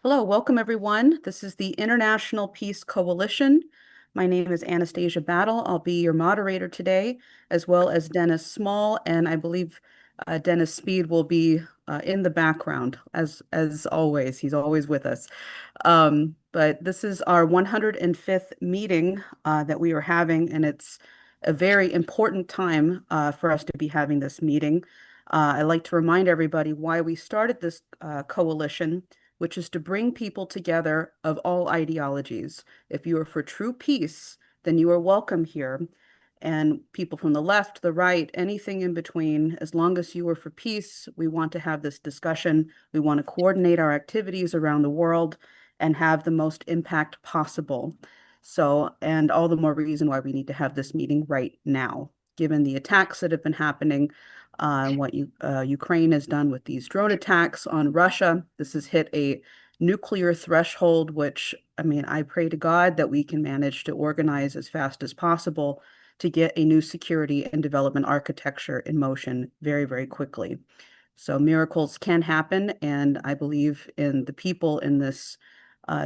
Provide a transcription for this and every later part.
Hello, welcome everyone. This is the International Peace Coalition. My name is Anastasia Battle. I'll be your moderator today, as well as Dennis Small, and I believe Dennis Speed will be in the background as always. He's always with us. But this is our 105th meeting that we are having, and it's a very important time for us to be having this meeting. I'd like to remind everybody why we started this coalition, which is to bring people together of all ideologies. If you are for true peace, then you are welcome here. And people from the left, the right, anything in between, as long as you are for peace, we want to have this discussion. We want to coordinate our activities around the world and have the most impact possible. So, and all the more reason why we need to have this meeting right now, given the attacks that have been happening, what Ukraine has done with these drone attacks on Russia. This has hit a nuclear threshold, which, I mean, I pray to God that we can manage to organize as fast as possible to get a new security and development architecture in motion very, very quickly. So miracles can happen, and I believe in the people in this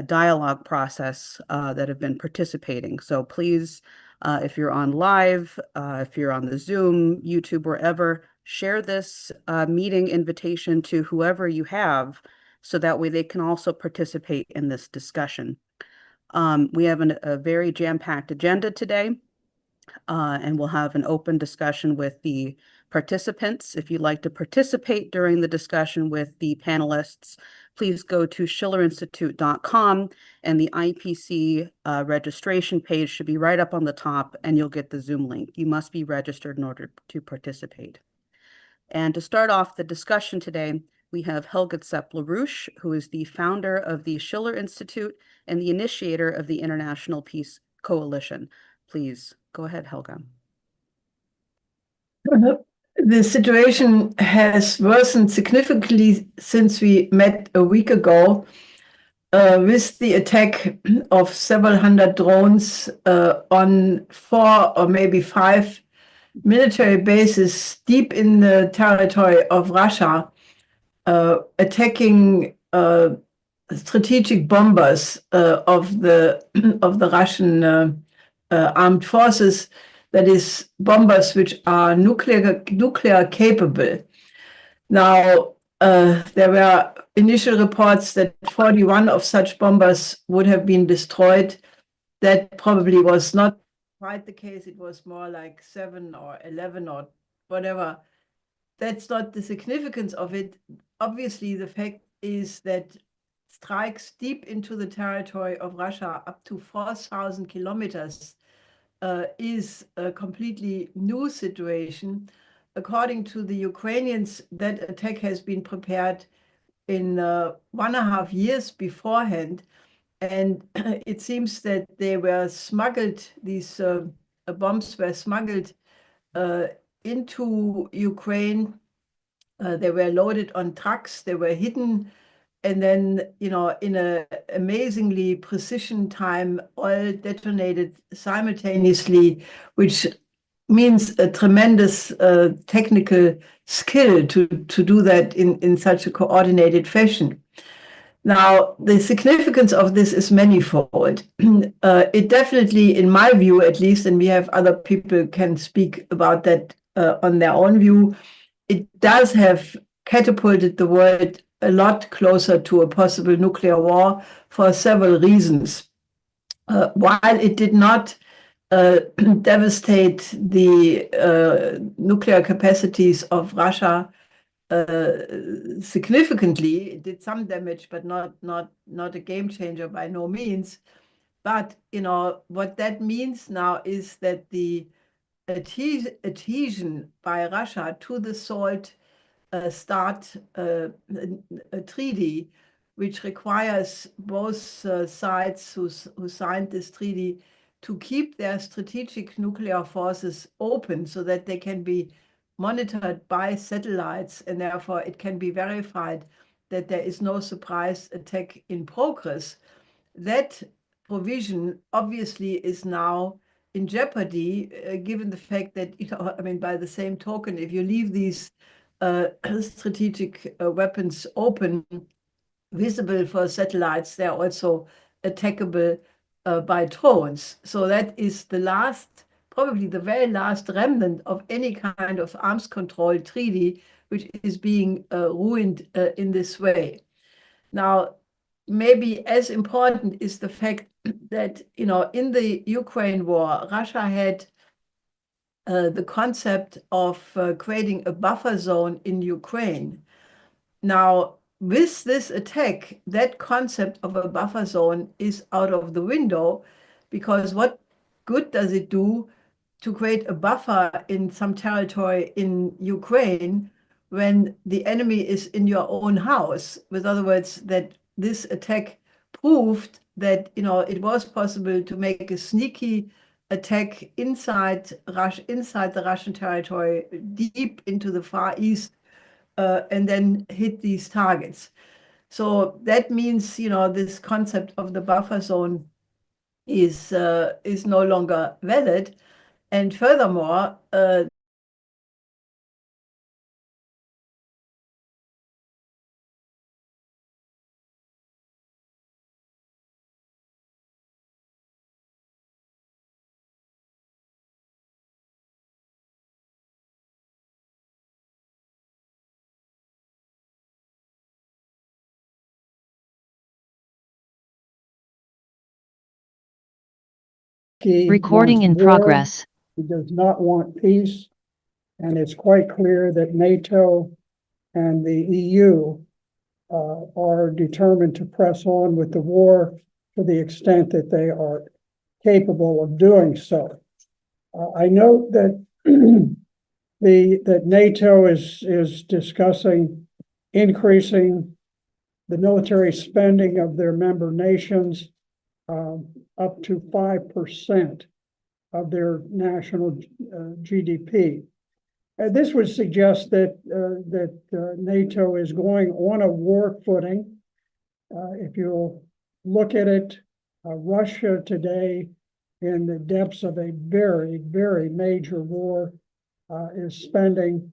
dialogue process that have been participating. So please, if you're on live, if you're on the Zoom, YouTube, wherever, share this meeting invitation to whoever you have, so that way they can also participate in this discussion. We have a very jam-packed agenda today, and we'll have an open discussion with the participants. If you'd like to participate during the discussion with the panelists, please go to schillerinstitute.com, and the IPC registration page should be right up on the top, and you'll get the Zoom link. You must be registered in order to participate. And to start off the discussion today, we have Helga Tsepp-LaRouche, who is the founder of the Schiller Institute and the initiator of the International Peace Coalition. Please go ahead, Helga. The situation has worsened significantly since we met a week ago with the attack of several hundred drones on 4 or maybe 5 military bases deep in the territory of Russia, attacking strategic bombers of the Russian armed forces, that is, bombers which are nuclear capable. Now, there were initial reports that 41 of such bombers would have been destroyed. That probably was not quite the case. It was more like 7 or 11 or whatever. That's not the significance of it. Obviously, the fact is that strikes deep into the territory of Russia, up to 4,000 kilometers, is a completely new situation. According to the Ukrainians, that attack has been prepared in 1.5 years beforehand. And it seems that they were smuggled, these bombs were smuggled into Ukraine. They were loaded on trucks, they were hidden, and then, in an amazingly precision time, all detonated simultaneously, which means a tremendous technical skill to do that in such a coordinated fashion. Now, the significance of this is manifold. It definitely, in my view at least, and we have other people can speak about that on their own view, it does have catapulted the world a lot closer to a possible nuclear war for several reasons. While it did not devastate the nuclear capacities of Russia significantly, it did some damage, but not a game changer by no means. But what that means now is that the adhesion by Russia to the SALT START treaty, which requires both sides who signed this treaty to keep their strategic nuclear forces open so that they can be monitored by satellites, and therefore it can be verified that there is no surprise attack in progress. That provision obviously is now in jeopardy, given the fact that, by the same token, if you leave these strategic weapons open, visible for satellites, they're also attackable by drones. So that is the last, probably the very last remnant of any kind of arms control treaty, which is being ruined in this way. Now, maybe as important is the fact that, you know, in the Ukraine war, Russia had the concept of creating a buffer zone in Ukraine. Now, with this attack, that concept of a buffer zone is out of the window, because what good does it do to create a buffer in some territory in Ukraine when the enemy is in your own house? With other words, that this attack proved that, you know, it was possible to make a sneaky attack inside the Russian territory, deep into the Far East, and then hit these targets. So that means, you know, this concept of the buffer zone is no longer valid. And furthermore, He Recording wants in war. progress. He does not want peace. And it's quite clear that NATO and the EU are determined to press on with the war to the extent that they are capable of doing so. I note that that NATO is discussing increasing the military spending of their member nations up to 5% of their national GDP. This would suggest that NATO is going on a war footing. If you look at it, Russia today, in the depths of a very, very major war, is spending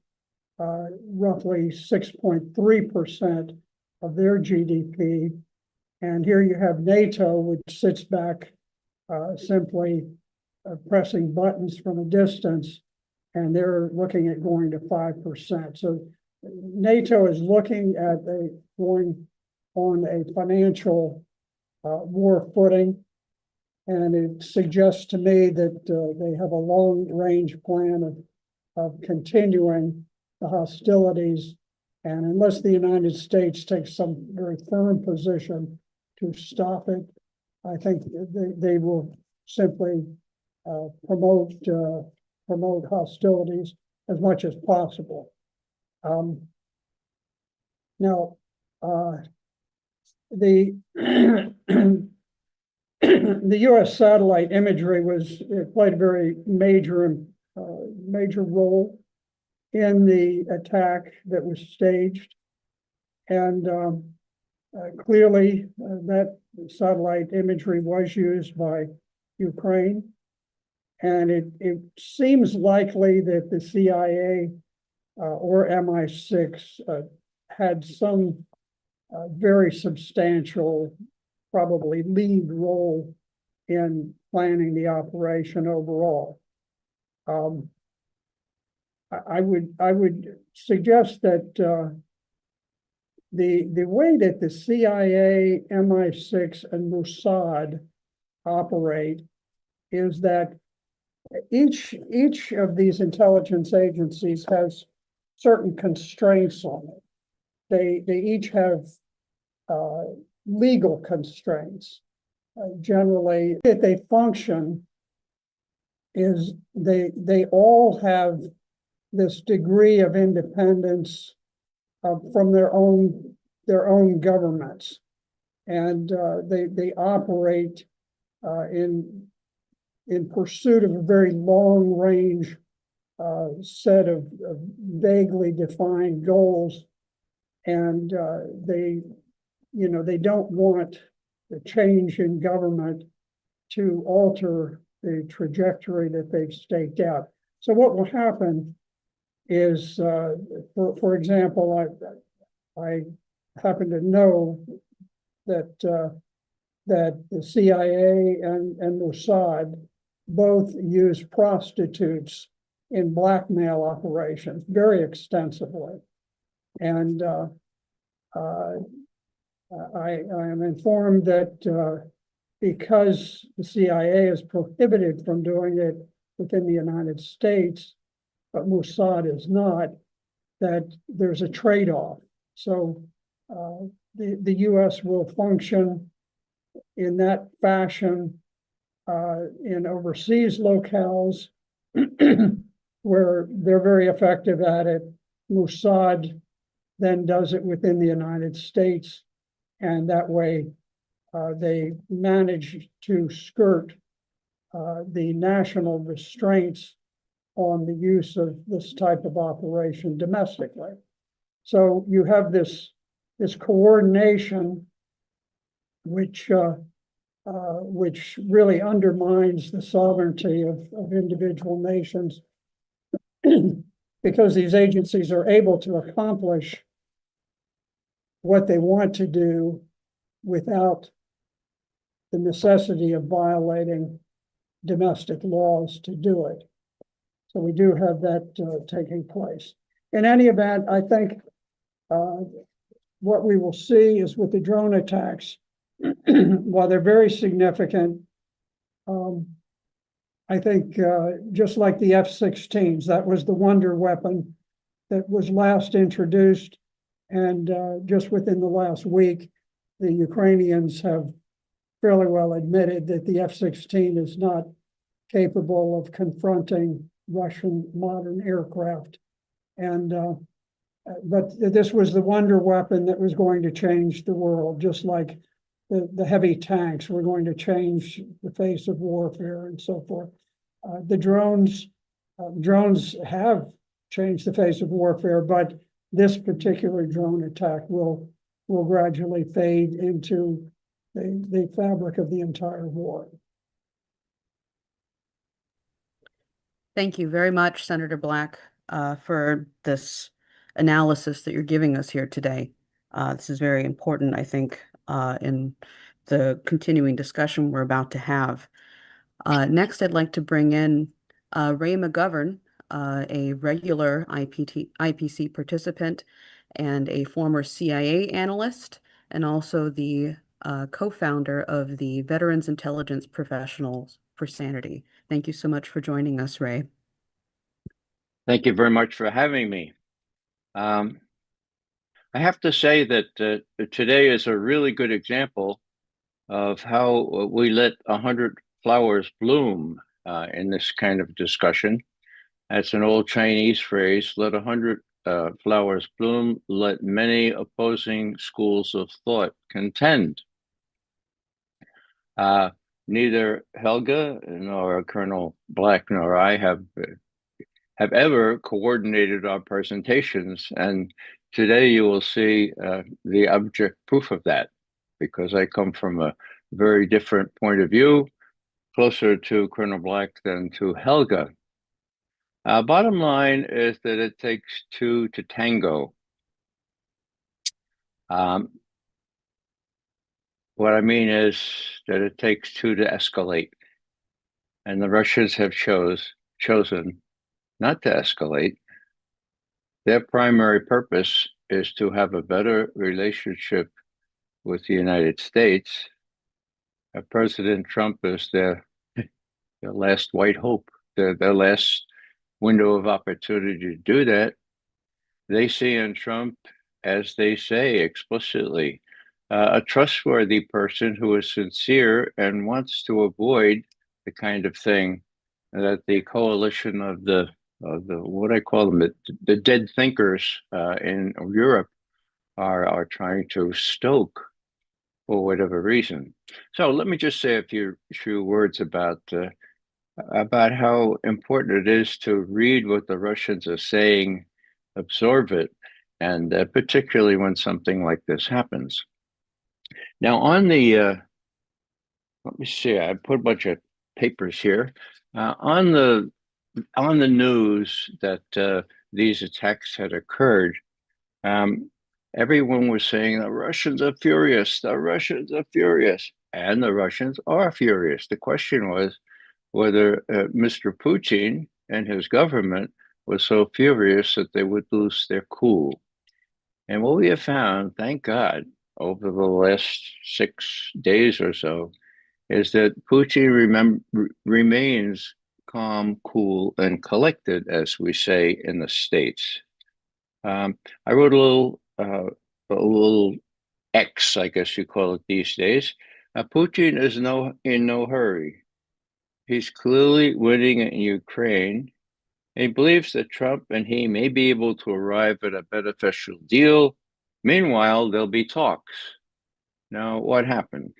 roughly 6.3% of their GDP. And here you have NATO, which sits back simply pressing buttons from a distance, and they're looking at going to 5%. So NATO is looking at going on a financial war footing, and it suggests to me that they have a long-range plan of continuing the hostilities, and unless the United States takes some very firm position to stop it, I think they will simply promote hostilities as much as possible. Now, the the U.S. satellite imagery played a very major role in the attack that was staged, and clearly that satellite imagery was used by Ukraine. And it seems likely that the CIA or MI6 had some very substantial, probably lead role in planning the operation overall. I would suggest that the way that the CIA, MI6, and Mossad operate is that each of these intelligence agencies has certain constraints on it. They each have legal constraints. Generally, that they function is they all have this degree of independence from their own governments, and they operate in pursuit of a very long range set of vaguely defined goals, and they don't want the change in government to alter the trajectory that they've staked out. So what will happen is, for example, I happen to know that the CIA and Mossad both use prostitutes in blackmail operations very extensively. And I am informed that because the CIA is prohibited from doing it within the United States, but Mossad is not, that there's a trade-off. So the U.S. will function in that fashion in overseas locales where they're very effective at it. Mossad then does it within the United States, and that way they manage to skirt the national restraints on the use of this type of operation domestically. So you have this coordination which really undermines the sovereignty of individual nations because these agencies are able to accomplish what they want to do without the necessity of violating domestic laws to do it. So we do have that taking place. In any event, I think what we will see is with the drone attacks, while they're very significant, I think just like the F-16s, that was the wonder weapon that was last introduced. And just within the last week, the Ukrainians have fairly well admitted that the F-16 is not capable of confronting Russian modern aircraft. And but this was the wonder weapon that was going to change the world, just like the heavy tanks were going to change the face of warfare and so forth. The drones have changed the face of warfare, but this particular drone attack will gradually fade into the fabric of the entire war. Thank you very much, Senator Black, for this analysis that you're giving us here today. This is very important, I think, in the continuing discussion we're about to have. Next, I'd like to bring in Ray McGovern, a regular IPC participant and a former CIA analyst, and also the co-founder of the Veterans Intelligence Professionals for Sanity. Thank you so much for joining us, Ray. Thank you very much for having me. I have to say that today is a really good example of how we let 100 flowers bloom in this kind of discussion. That's an old Chinese phrase, let 100 flowers bloom, let many opposing schools of thought contend. Neither Helga nor Colonel Black nor I have ever coordinated our presentations, and today you will see the object proof of that, because I come from a very different point of view, closer to Colonel Black than to Helga. Bottom line is that it takes two to tango. What I mean is that it takes two to escalate, and the Russians have chosen not to escalate. Their primary purpose is to have a better relationship with the United States. President Trump is their last white hope, their last window of opportunity to do that. They see in Trump, as they say explicitly, a trustworthy person who is sincere and wants to avoid the kind of thing that the coalition of the what I call them, the dead thinkers in Europe are trying to stoke for whatever reason. So let me just say a few words about how important it is to read what the Russians are saying, absorb it, and particularly when something like this happens. Now, on the let me see, I put a bunch of papers here on the news that these attacks had occurred. everyone was saying the Russians are furious, the Russians are furious, and the Russians are furious. The question was whether Mr. Putin and his government was so furious that they would lose their cool. And what we have found, thank God, over the last 6 days or so, is that Putin remains calm, cool, and collected, as we say in the States. I wrote a little X, I guess you call it these days. Putin is in no hurry. He's clearly winning in Ukraine. He believes that Trump and he may be able to arrive at a beneficial deal. Meanwhile, there'll be talks. Now, what happened?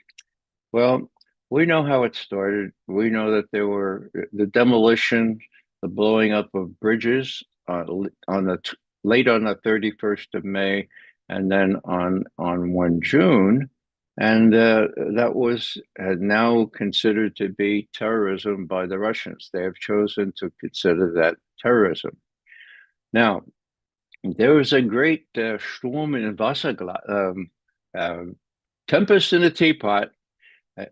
Well, we know how it started. We know that there were the demolition, the blowing up of bridges late on the 31st of May, and then on 1 June. And that was now considered to be terrorism by the Russians. They have chosen to consider that terrorism. Now, there was a great Sturm in Wasserglas, tempest in a teapot,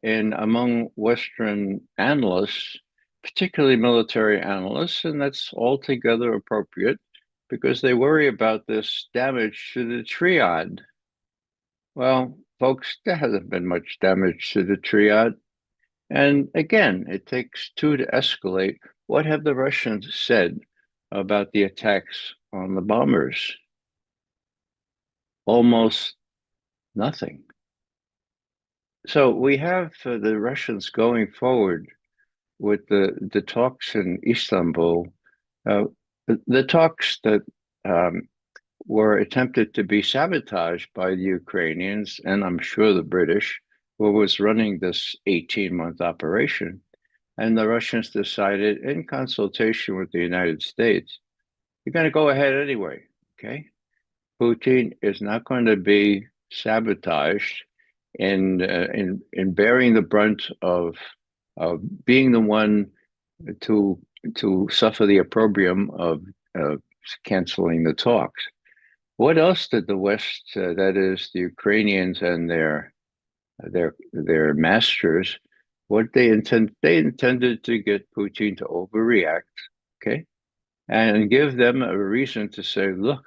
among Western analysts, particularly military analysts, and that's altogether appropriate because they worry about this damage to the triad. Well, folks, there hasn't been much damage to the triad. And again, it takes two to escalate. What have the Russians said about the attacks on the bombers? Almost nothing. So we have the Russians going forward with the talks in Istanbul, the talks that were attempted to be sabotaged by the Ukrainians, and I'm sure the British, who was running this 18-month operation. And the Russians decided, in consultation with the United States, you're going to go ahead anyway, okay? Putin is not going to be sabotaged in bearing the brunt of being the one to suffer the opprobrium of canceling the talks. What else did the West, that is, the Ukrainians and their masters, what they intended to get Putin to overreact, okay, and give them a reason to say, look,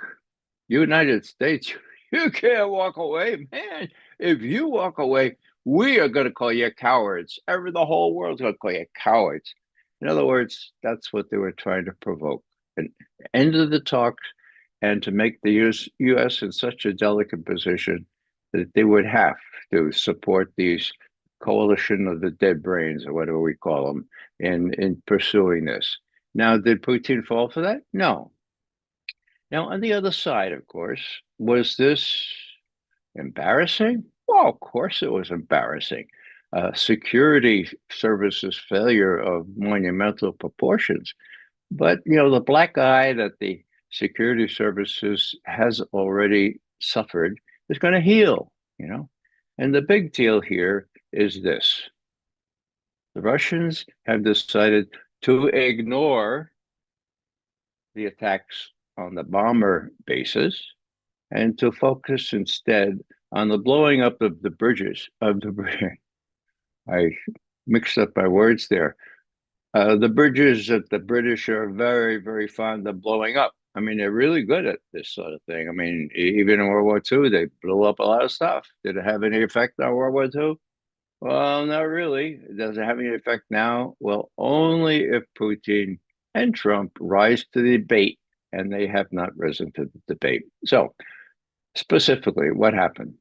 United States, you can't walk away, man. If you walk away, we are going to call you cowards. The whole world's going to call you cowards. In other words, that's what they were trying to provoke. An end of the talks, and to make the U.S. in such a delicate position that they would have to support these coalition of the dead brains, or whatever we call them, in pursuing this. Now, did Putin fall for that? No. Now, on the other side, of course, was this embarrassing? Well, of course it was embarrassing. Security services failure of monumental proportions. But, the black eye that the security services has already suffered is going to heal, And the big deal here is this. The Russians have decided to ignore the attacks on the bomber bases and to focus instead on the blowing up of the bridges I mixed up my words there. The bridges that the British are very, very fond of blowing up. I mean, they're really good at this sort of thing. I mean, even in World War II, they blew up a lot of stuff. Did it have any effect on World War II? Well, not really. Does it have any effect now? Well, only if Putin and Trump rise to the debate, and they have not risen to the debate. So, specifically, what happened?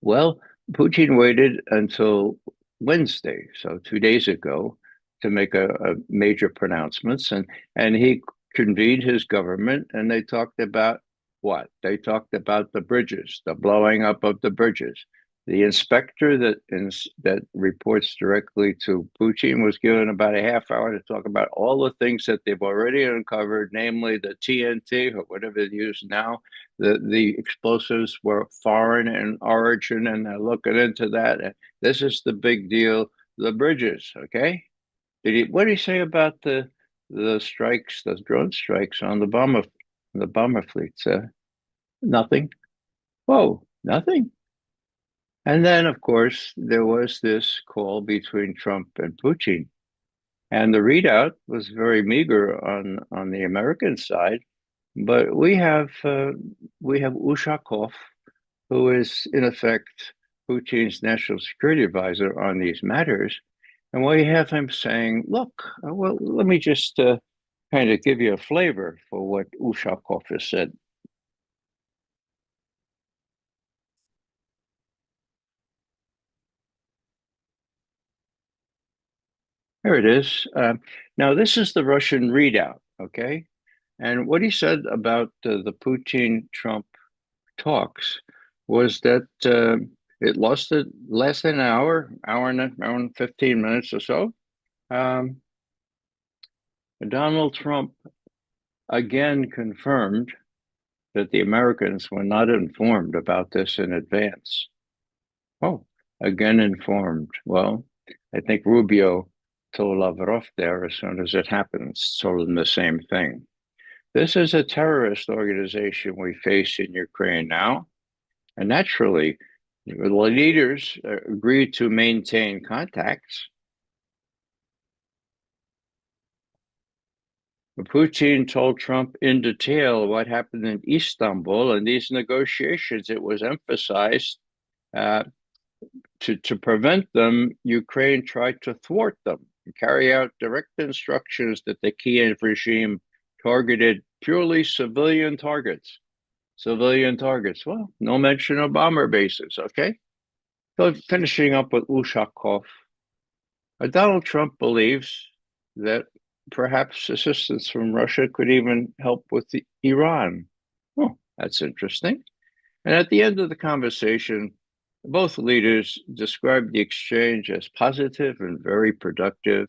Well, Putin waited until Wednesday, so 2 days ago, to make a major pronouncements, and he convened his government, and they talked about what? They talked about the bridges, the blowing up of the bridges. The inspector that reports directly to Putin was given about a half hour to talk about all the things that they've already uncovered, namely the TNT or whatever they use now. The explosives were foreign in origin, and they're looking into that. And this is the big deal: the bridges. Okay, what did he say about the strikes, the drone strikes on the bomber fleets? Nothing. Whoa, nothing. And then, of course, there was this call between Trump and Putin. And the readout was very meager on the American side. But we have Ushakov, who is in effect Putin's national security advisor on these matters, and we have him saying, "Look, well, let me just kind of give you a flavor for what Ushakov has said." Here it is. Now, this is the Russian readout, okay? And what he said about the Putin-Trump talks was that it lasted an hour and 15 minutes or so. Donald Trump again confirmed that the Americans were not informed about this in advance. Oh, again informed. Well, I think Rubio told Lavrov there as soon as it happens, told him the same thing. This is a terrorist organization we face in Ukraine now. And naturally, the leaders agreed to maintain contacts. Putin told Trump in detail what happened in Istanbul. In these negotiations, it was emphasized to prevent them, Ukraine tried to thwart them and carry out direct instructions that the Kiev regime targeted purely civilian targets. Civilian targets. Well, no mention of bomber bases, okay? So finishing up with Ushakov, Donald Trump believes that perhaps assistance from Russia could even help with Iran. Oh, that's interesting. And at the end of the conversation, both leaders described the exchange as positive and very productive.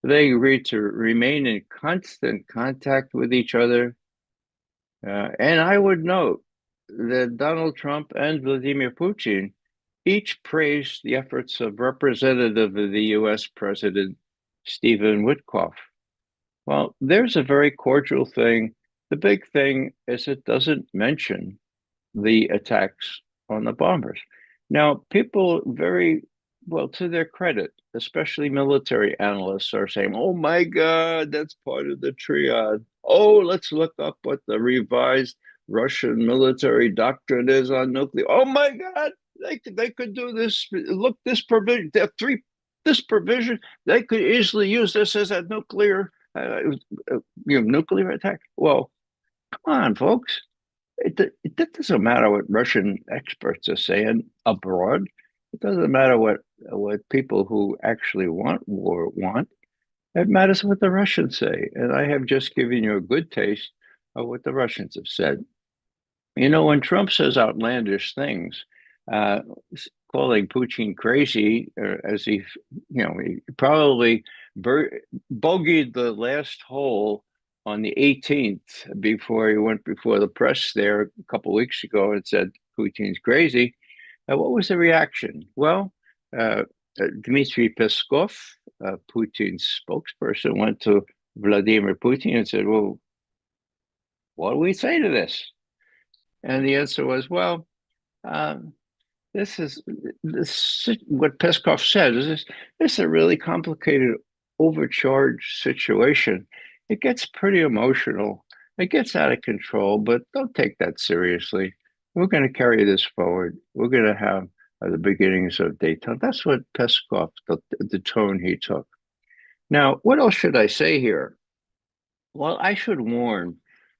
They agreed to remain in constant contact with each other. And I would note that Donald Trump and Vladimir Putin each praised the efforts of Representative of the US President Stephen Witkoff. Well, there's a very cordial thing. The big thing is it doesn't mention the attacks on the bombers. Now, people very well, to their credit, especially military analysts, are saying, oh my God, that's part of the triad. Oh, let's look up what the revised Russian military doctrine is on nuclear. Oh my God, they could do this. Look, this provision, this provision, they could easily use this as a nuclear, nuclear attack. Well, come on, folks. It doesn't matter what Russian experts are saying abroad. It doesn't matter what people who actually want war want. It matters what the Russians say. And I have just given you a good taste of what the Russians have said. You know, when Trump says outlandish things, calling Putin crazy, as he probably bogeyed the last hole on the 18th before he went before the press there a couple of weeks ago and said Putin's crazy. What was the reaction? Well, Dmitry Peskov, Putin's spokesperson, went to Vladimir Putin and said, well, what do we say to this? And the answer was, well, this what Peskov said is this is a really complicated, overcharged situation. It gets pretty emotional. It gets out of control, but don't take that seriously. We're going to carry this forward. We're going to have the beginnings of detente. That's what Peskov, the tone he took. Now, what else should I say here? Well, I should warn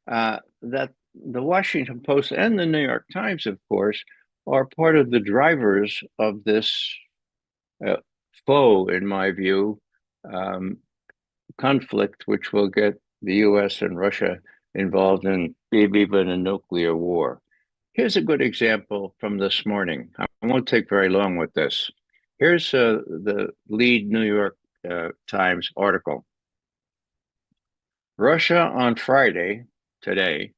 that the Washington Post and the New York Times, of course, are part of the drivers of this foe, in my view, conflict, which will get the US and Russia involved in maybe even a nuclear war. Here's a good example from this morning. I won't take very long with this. Here's the lead New York Times article. Russia on Friday, today,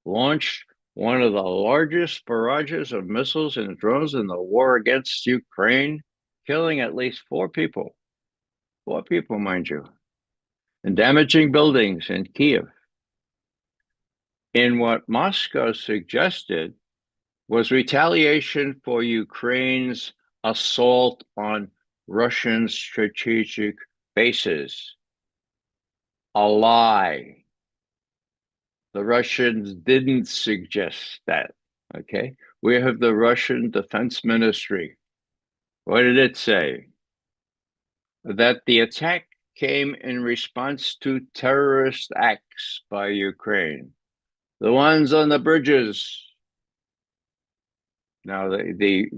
launched one of the largest barrages of missiles and drones in the war against Ukraine, killing at least 4 people. 4 people, mind you, and damaging buildings in Kiev. In what Moscow suggested was retaliation for Ukraine's assault on Russian strategic bases. A lie. The Russians didn't suggest that, okay? We have the Russian Defense Ministry. What did it say? That the attack came in response to terrorist acts by Ukraine. The ones on the bridges. Now, the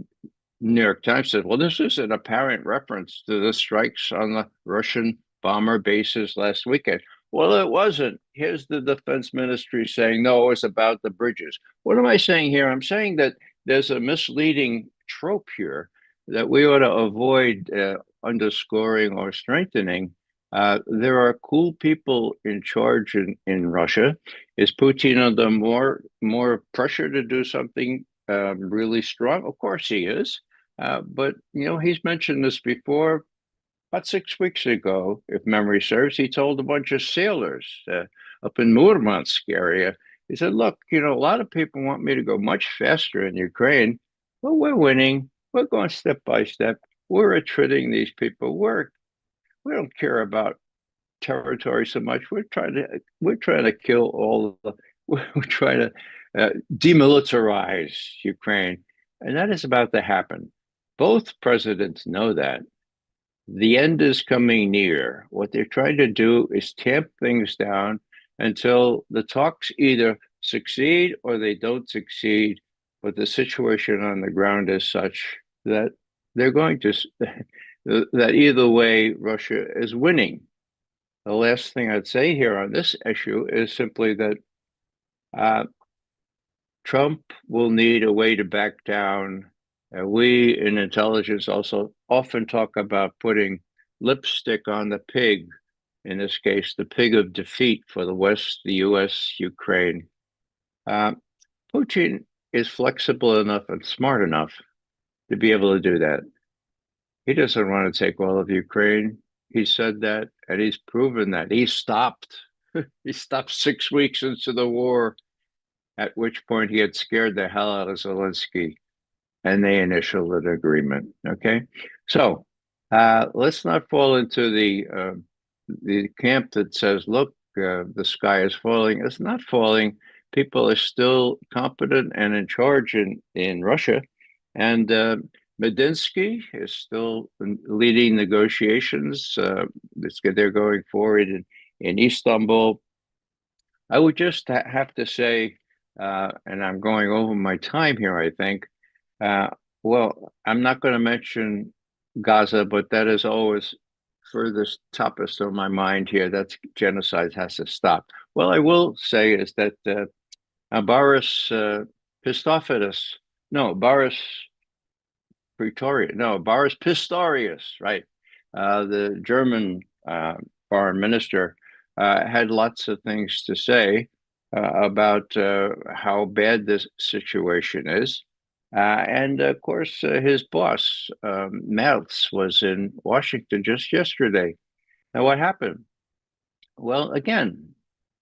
New York Times said, well, this is an apparent reference to the strikes on the Russian bomber bases last weekend. Well, it wasn't. Here's the defense ministry saying, no, it's about the bridges. What am I saying here? I'm saying that there's a misleading trope here that we ought to avoid underscoring or strengthening. There are cool people in charge in Russia. Is Putin under more pressure to do something really strong? Of course he is. But, you know, he's mentioned this before. About 6 weeks ago, if memory serves, he told a bunch of sailors up in Murmansk area, he said, look, you know, a lot of people want me to go much faster in Ukraine, but we're winning. We're going step by step. We're attriting these people. We don't care about territory so much. We're trying to kill all the, we're trying to demilitarize Ukraine. And that is about to happen. Both presidents know that. The end is coming near. What they're trying to do is tamp things down until the talks either succeed or they don't succeed. But the situation on the ground is such that they're going to, that either way, Russia is winning. The last thing I'd say here on this issue is simply that Trump will need a way to back down. We in intelligence also often talk about putting lipstick on the pig, in this case, the pig of defeat for the West, the US, Ukraine. Putin is flexible enough and smart enough to be able to do that. He doesn't want to take all of Ukraine. He said that, and he's proven that. He stopped. He stopped 6 weeks into the war, at which point he had scared the hell out of Zelensky, and they initialed an agreement. Okay, so let's not fall into the camp that says, "Look, the sky is falling." It's not falling. People are still competent and in charge in Russia, and Medinsky is still leading negotiations. They're going forward in Istanbul. I would just have to say, and I'm going over my time here, I think. Well, I'm not going to mention Gaza, but that is always furthest topmost of my mind here. That's genocide has to stop. Well, I will say is that Boris Pistorius, Boris Pistorius, right? The German foreign minister had lots of things to say about how bad this situation is. And of course, his boss, Merz, was in Washington just yesterday. Now, what happened? Well, again,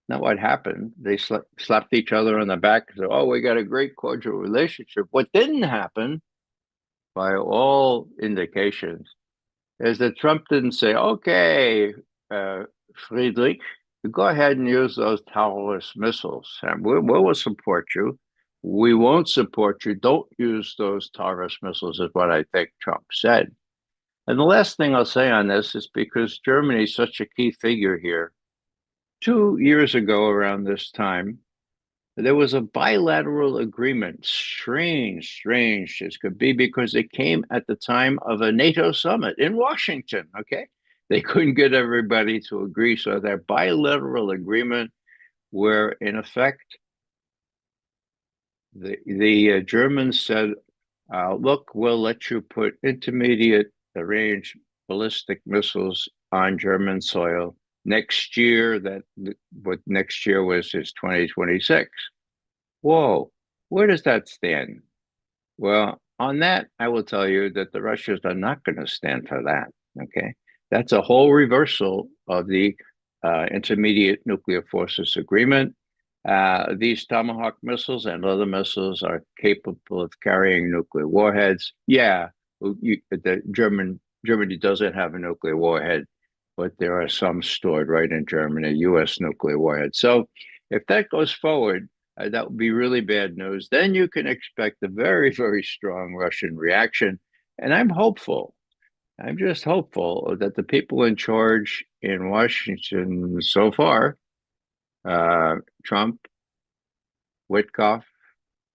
not what happened. They slapped each other on the back and said, oh, we got a great cordial relationship. What didn't happen, by all indications, is that Trump didn't say, okay, Friedrich, go ahead and use those Taurus missiles, and we will support you. We won't support you. Don't use those Taurus missiles, is what I think Trump said. And the last thing I'll say on this is because Germany is such a key figure here. 2 years ago, around this time, there was a bilateral agreement. Strange this could be, because it came at the time of a NATO summit in Washington, okay? They couldn't get everybody to agree. So that bilateral agreement where, in effect, the Germans said, look, we'll let you put intermediate range ballistic missiles on German soil next year. What next year was is 2026. Whoa, where does that stand? Well, on that, I will tell you that the Russians are not going to stand for that, okay? That's a whole reversal of the Intermediate Nuclear Forces Agreement. These Tomahawk missiles and other missiles are capable of carrying nuclear warheads. Yeah, Germany doesn't have a nuclear warhead, but there are some stored right in Germany, U.S. nuclear warheads. So if that goes forward, that would be really bad news. Then you can expect a very, very strong Russian reaction. And I'm hopeful. I'm just hopeful that the people in charge in Washington so far, Trump, Witkoff,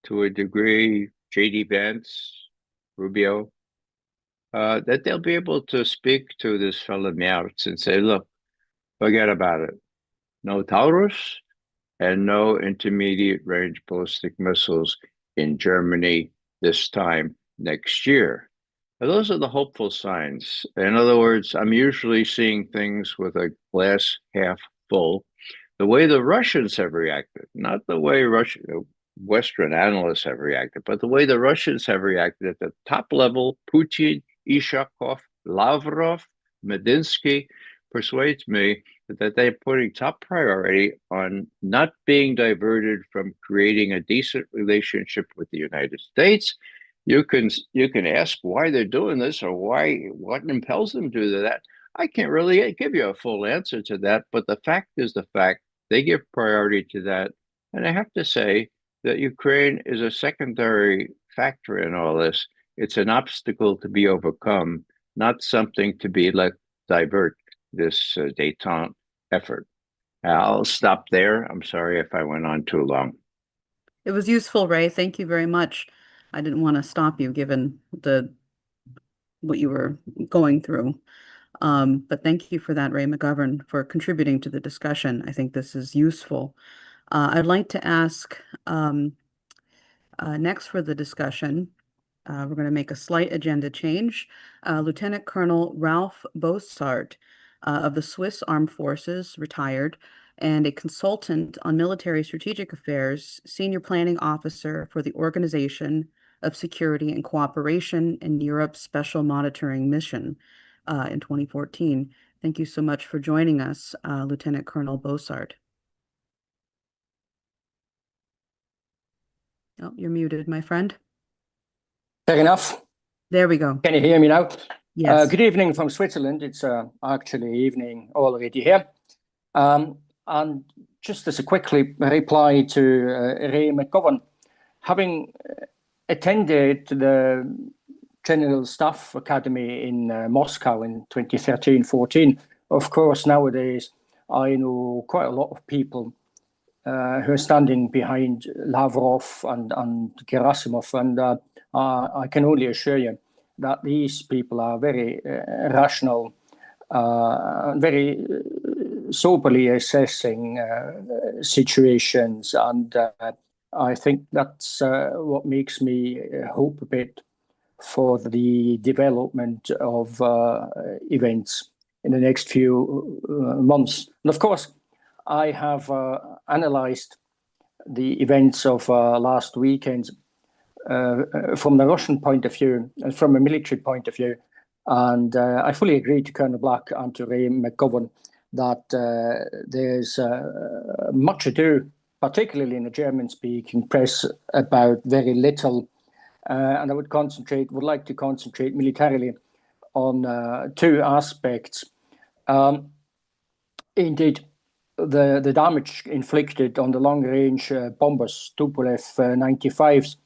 to a degree, J.D. Vance, Rubio, that they'll be able to speak to this fellow Merz and say, look, forget about it. No Taurus and no intermediate range ballistic missiles in Germany this time next year. Now, those are the hopeful signs. In other words, I'm usually seeing things with a glass half full. The way the Russians have reacted, not the way Western analysts have reacted, but the way the Russians have reacted at the top level, Putin, Ushakov, Lavrov, Medinsky, persuades me that they're putting top priority on not being diverted from creating a decent relationship with the United States. You can ask why they're doing this or what impels them to do that. I can't really give you a full answer to that, but the fact is the fact. They give priority to that. And I have to say that Ukraine is a secondary factor in all this. It's an obstacle to be overcome, not something to be let divert this détente effort. I'll stop there. I'm sorry if I went on too long. It was useful, Ray. Thank you very much. I didn't want to stop you given what you were going through. But thank you for that, Ray McGovern, for contributing to the discussion. I think this is useful. I'd like to ask next for the discussion, we're going to make a slight agenda change. Lieutenant Colonel Ralph Bossart of the Swiss Armed Forces, retired, and a consultant on military strategic affairs, senior planning officer for the Organization of Security and Cooperation in Europe's Special Monitoring Mission in 2014. Thank you so much for joining us, Lieutenant Colonel Bossart. Oh, you're muted, my friend. Fair enough. There we go. Can you hear me now? Yes. Good evening from Switzerland. It's actually evening already here. And just as a quick reply to Ray McGovern, having attended the General Staff Academy in Moscow in 2013-14, of course, nowadays I know quite a lot of people who are standing behind Lavrov and Gerasimov, and I can only assure you that these people are very rational, very soberly assessing situations, and I think that's what makes me hope a bit for the development of events in the next few months. And of course, I have analyzed the events of last weekend from the Russian point of view and from a military point of view. And I fully agree to Colonel Black and to Ray McGovern that there's much ado, particularly in the German-speaking press, about very little. And I would like to concentrate militarily on two aspects. Indeed, the damage inflicted on the long-range bombers, Tupolev 95s,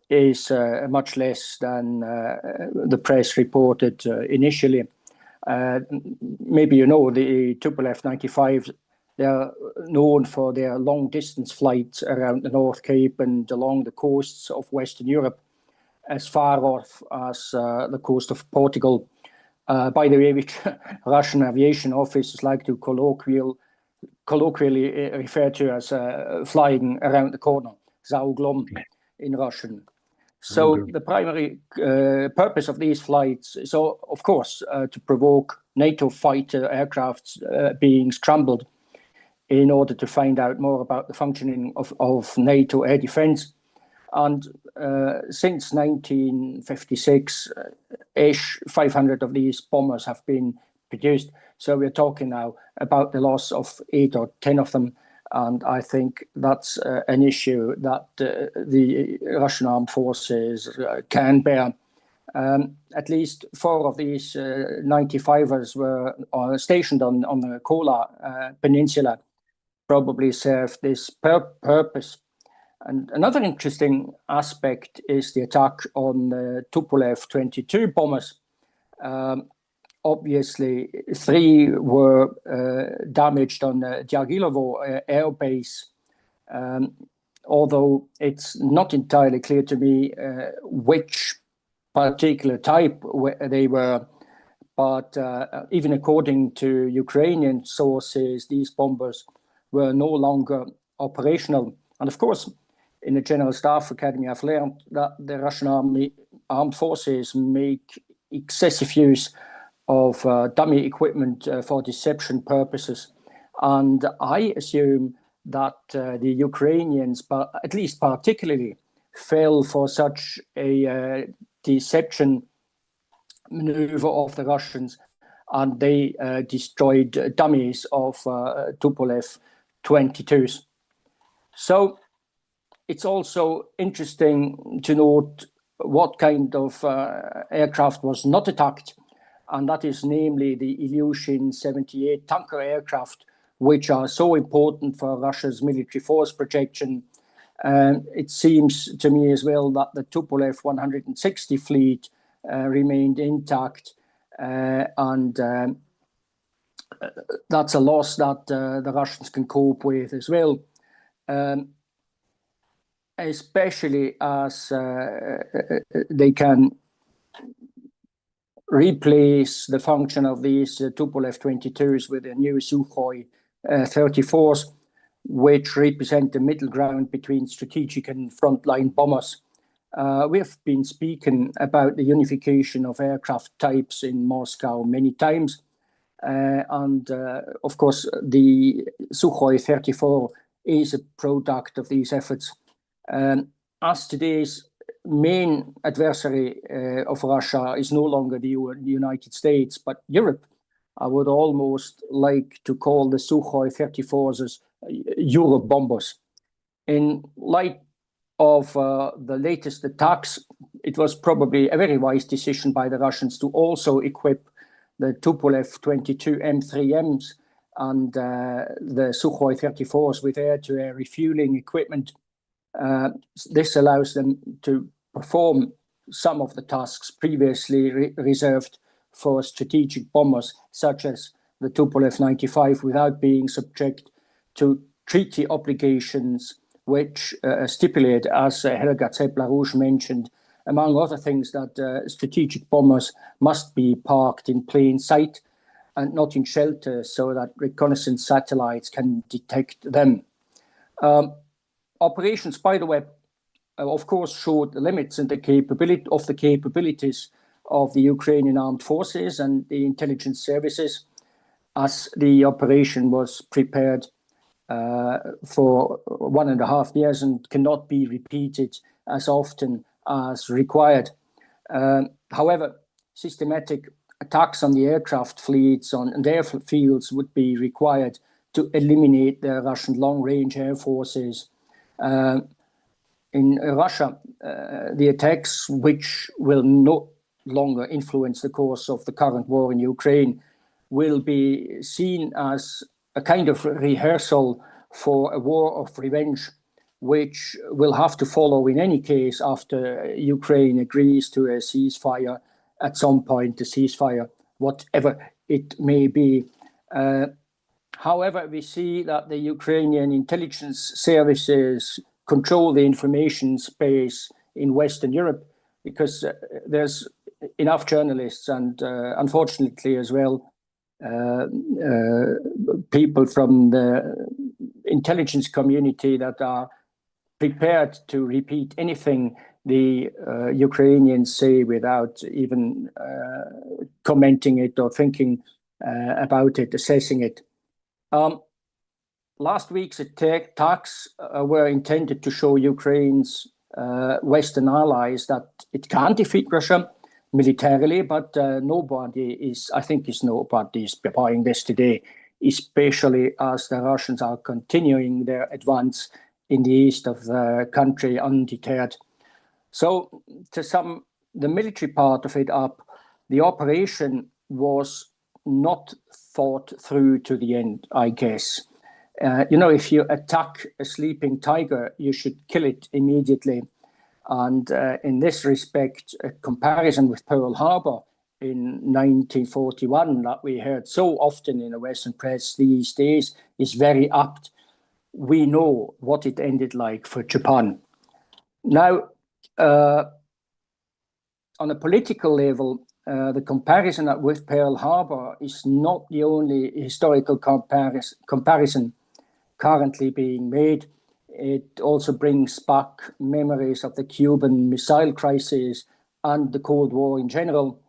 is much less than the press reported initially. Maybe you know the Tupolev 95s, they're known for their long-distance flights around the North Cape and along the coasts of Western Europe, as far off as the coast of Portugal. By the way, which Russian aviation officers like to colloquially refer to as flying around the corner, za uglom in Russian. So the primary purpose of these flights is, of course, to provoke NATO fighter aircrafts being scrambled in order to find out more about the functioning of NATO air defense. And since 1956-ish, 500 of these bombers have been produced. So we're talking now about the loss of 8 or 10 of them. And I think that's an issue that the Russian armed forces can bear. At least 4 of these 95ers were stationed on the Kola Peninsula, probably served this purpose. And another interesting aspect is the attack on the Tupolev 22 bombers. Obviously, 3 were damaged on the Dyagilevo air base, although it's not entirely clear to me which particular type they were. But even according to Ukrainian sources, these bombers were no longer operational. And of course, in the General Staff Academy, I've learned that the Russian armed forces make excessive use of dummy equipment for deception purposes. And I assume that the Ukrainians, but at least particularly, fell for such a deception maneuver of the Russians, and they destroyed dummies of Tupolev 22s. So it's also interesting to note what kind of aircraft was not attacked, and that is namely the Ilyushin 78 tanker aircraft, which are so important for Russia's military force projection. It seems to me as well that the Tupolev 160 fleet remained intact, and that's a loss that the Russians can cope with as well, especially as they can replace the function of these Tupolev 22s with a new Sukhoi 34s, which represent the middle ground between strategic and frontline bombers. We have been speaking about the unification of aircraft types in Moscow many times. And of course, the Sukhoi 34 is a product of these efforts. As today's main adversary of Russia is no longer the United States, but Europe, I would almost like to call the Sukhoi 34s as Europe bombers. In light of the latest attacks, it was probably a very wise decision by the Russians to also equip the Tupolev 22 M3Ms and the Sukhoi 34s with air-to-air refueling equipment. This allows them to perform some of the tasks previously reserved for strategic bombers, such as the Tupolev 95, without being subject to treaty obligations, which stipulate, as Helga Zepler-Rouge mentioned, among other things, that strategic bombers must be parked in plain sight and not in shelter so that reconnaissance satellites can detect them. Operations, by the way, of course, showed the limits and the capabilities of the Ukrainian armed forces and the intelligence services, as the operation was prepared for 1.5 years and cannot be repeated as often as required. However, systematic attacks on the aircraft fleets and airfields would be required to eliminate the Russian long-range air forces. In Russia, the attacks, which will no longer influence the course of the current war in Ukraine, will be seen as a kind of rehearsal for a war of revenge, which will have to follow in any case after Ukraine agrees to a ceasefire at some point, a ceasefire, whatever it may be. However, we see that the Ukrainian intelligence services control the information space in Western Europe because there's enough journalists and unfortunately as well people from the intelligence community that are prepared to repeat anything the Ukrainians say without even commenting it or thinking about it, assessing it. Last week's attacks were intended to show Ukraine's Western allies that it can defeat Russia militarily, but nobody is buying this today. especially as the Russians are continuing their advance in the east of the country undeterred. So to sum the military part of it up, the operation was not thought through to the end, I guess. If you attack a sleeping tiger, you should kill it immediately. And in this respect, a comparison with Pearl Harbor in 1941 that we heard so often in the Western press these days is very apt. We know what it ended like for Japan. Now, on a political level, the comparison with Pearl Harbor is not the only historical comparison currently being made. It also brings back memories of the Cuban Missile Crisis and the Cold War in general.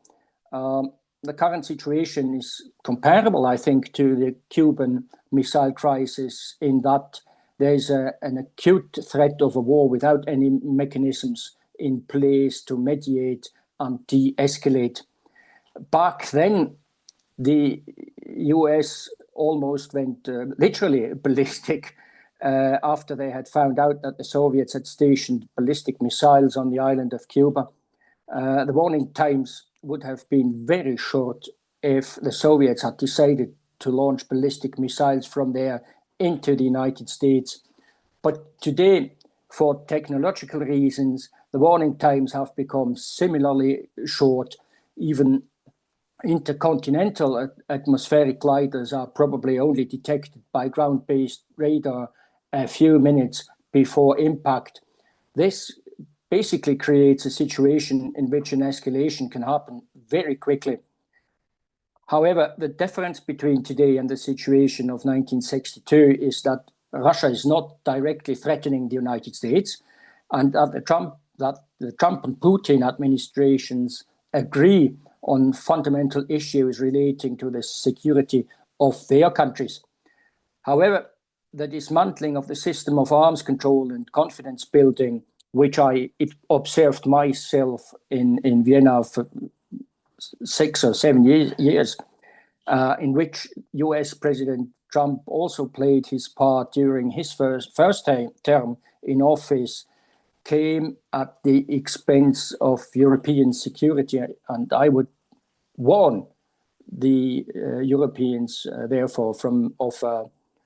The current situation is comparable, I think, to the Cuban Missile Crisis in that there is an acute threat of a war without any mechanisms in place to mediate and de-escalate. Back then, the US almost went literally ballistic after they had found out that the Soviets had stationed ballistic missiles on the island of Cuba. The warning times would have been very short if the Soviets had decided to launch ballistic missiles from there into the United States. But today, for technological reasons, the warning times have become similarly short. Even intercontinental atmospheric gliders are probably only detected by ground-based radar a few minutes before impact. This basically creates a situation in which an escalation can happen very quickly. However, the difference between today and the situation of 1962 is that Russia is not directly threatening the United States, and that the Trump and Putin administrations agree on fundamental issues relating to the security of their countries. However, the dismantling of the system of arms control and confidence building, which I observed myself in Vienna for 6 or 7 years, in which US President Trump also played his part during his first term in office, came at the expense of European security. And I would warn the Europeans, therefore, of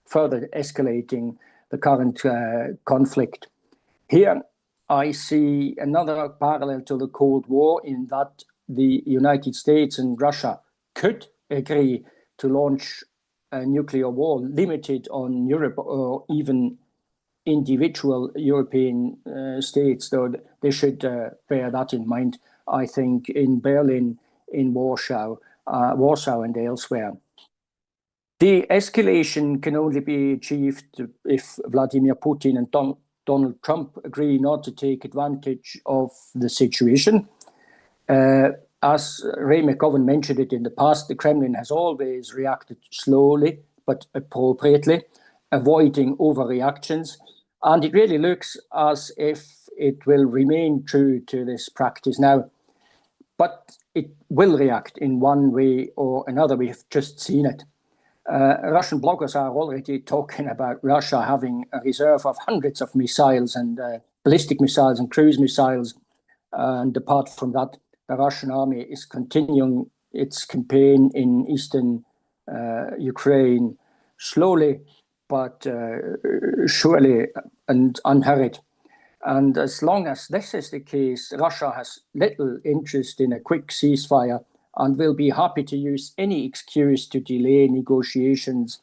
further escalating the current conflict. Here, I see another parallel to the Cold War in that the United States and Russia could agree to launch a nuclear war limited on Europe or even individual European states, though they should bear that in mind, I think, in Berlin, in Warsaw and elsewhere. De-escalation can only be achieved if Vladimir Putin and Donald Trump agree not to take advantage of the situation. As Ray McGovern mentioned it in the past, the Kremlin has always reacted slowly but appropriately, avoiding overreactions. And it really looks as if it will remain true to this practice now. But it will react in one way or another. We've just seen it. Russian bloggers are already talking about Russia having a reserve of hundreds of missiles and ballistic missiles and cruise missiles. And apart from that, the Russian army is continuing its campaign in eastern Ukraine slowly, but surely and unhurried. And as long as this is the case, Russia has little interest in a quick ceasefire and will be happy to use any excuse to delay negotiations.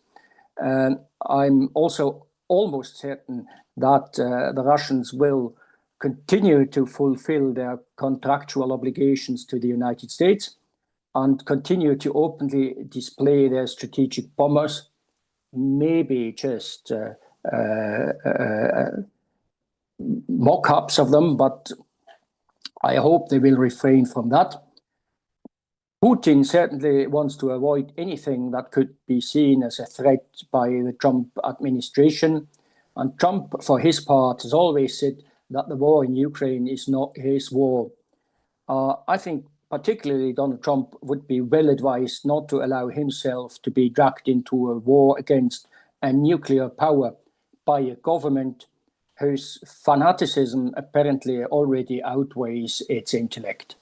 I'm also almost certain that the Russians will continue to fulfill their contractual obligations to the United States and continue to openly display their strategic bombers, maybe just mock-ups of them, but I hope they will refrain from that. Putin certainly wants to avoid anything that could be seen as a threat by the Trump administration. And Trump, for his part, has always said that the war in Ukraine is not his war. I think particularly Donald Trump, would be well advised not to allow himself to be dragged into a war against a nuclear power by a government whose fanaticism apparently already outweighs its intellect.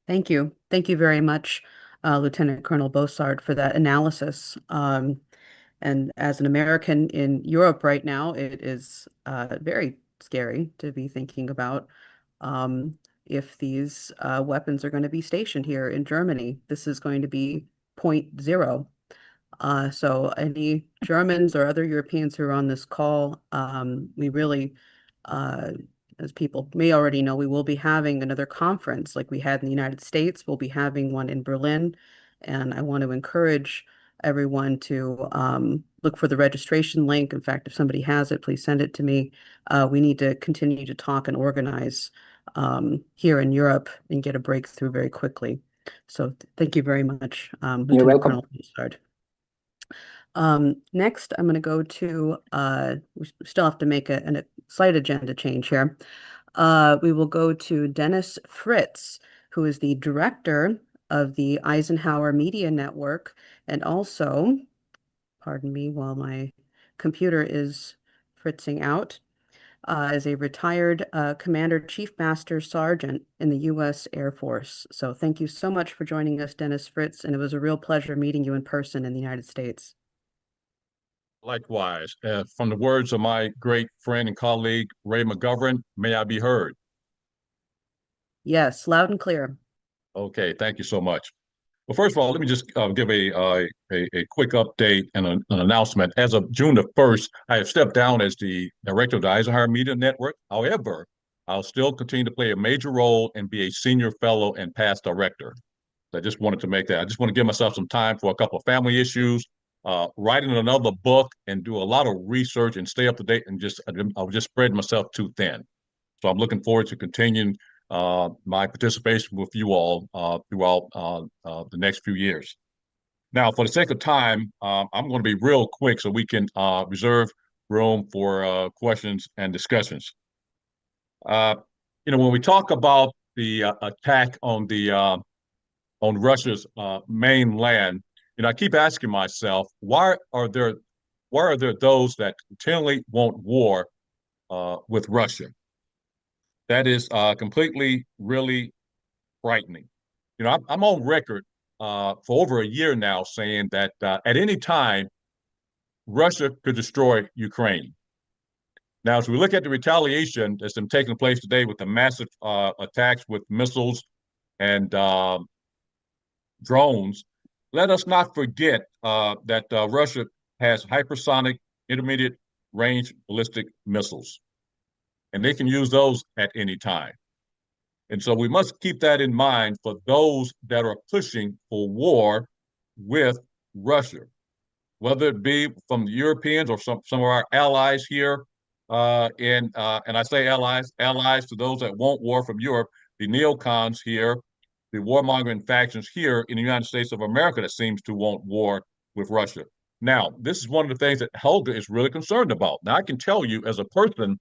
Thank you. Thank you very much, Lieutenant Colonel Bossard, for that analysis. And as an American in Europe right now, it is very scary to be thinking about if these weapons are going to be stationed here in Germany. This is going to be point zero. So any Germans or other Europeans who are on this call, we really, as people may already know, we will be having another conference like we had in the United States. We'll be having one in Berlin, and I want to encourage everyone to look for the registration link. In fact, if somebody has it, please send it to me. We need to continue to talk and organize here in Europe and get a breakthrough very quickly. So thank you very much, Lieutenant welcome. Colonel Bossard. Next, I'm going to go to, we still have to make a slight agenda change here. We will go to Dennis Fritz, who is the director of the Eisenhower Media Network, and also, pardon me while my computer is fritzing out, is a retired Commander Chief Master Sergeant in the U.S. Air Force. So thank you so much for joining us, Dennis Fritz, and it was a real pleasure meeting you in person in the United States. Likewise, from the words of my great friend and colleague, Ray McGovern, may I be heard? Yes, loud and clear. Okay, thank you so much. Well, first of all, let me just give a quick update and an announcement. As of June the 1st, I have stepped down as the director of the Eisenhower Media Network. However, I'll still continue to play a major role and be a senior fellow and past director. I just wanted to make that. I just want to give myself some time for a couple of family issues, writing another book, and do a lot of research and stay up to date, and I was just spreading myself too thin. So I'm looking forward to continuing my participation with you all throughout the next few years. Now, for the sake of time, I'm going to be real quick so we can reserve room for questions and discussions. When we talk about the attack on Russia's mainland, I keep asking myself, why are there those that continually want war with Russia? That is completely, really frightening. I'm on record for over a year now saying that at any time, Russia could destroy Ukraine. Now, as we look at the retaliation that's been taking place today with the massive attacks with missiles and drones, let us not forget that Russia has hypersonic intermediate range ballistic missiles, and they can use those at any time. And so we must keep that in mind for those that are pushing for war with Russia, whether it be from the Europeans or some of our allies here. And I say allies to those that want war from Europe, the neocons here, the warmongering factions here in the United States of America that seems to want war with Russia. Now, this is one of the things that Helga is really concerned about. Now, I can tell you as a person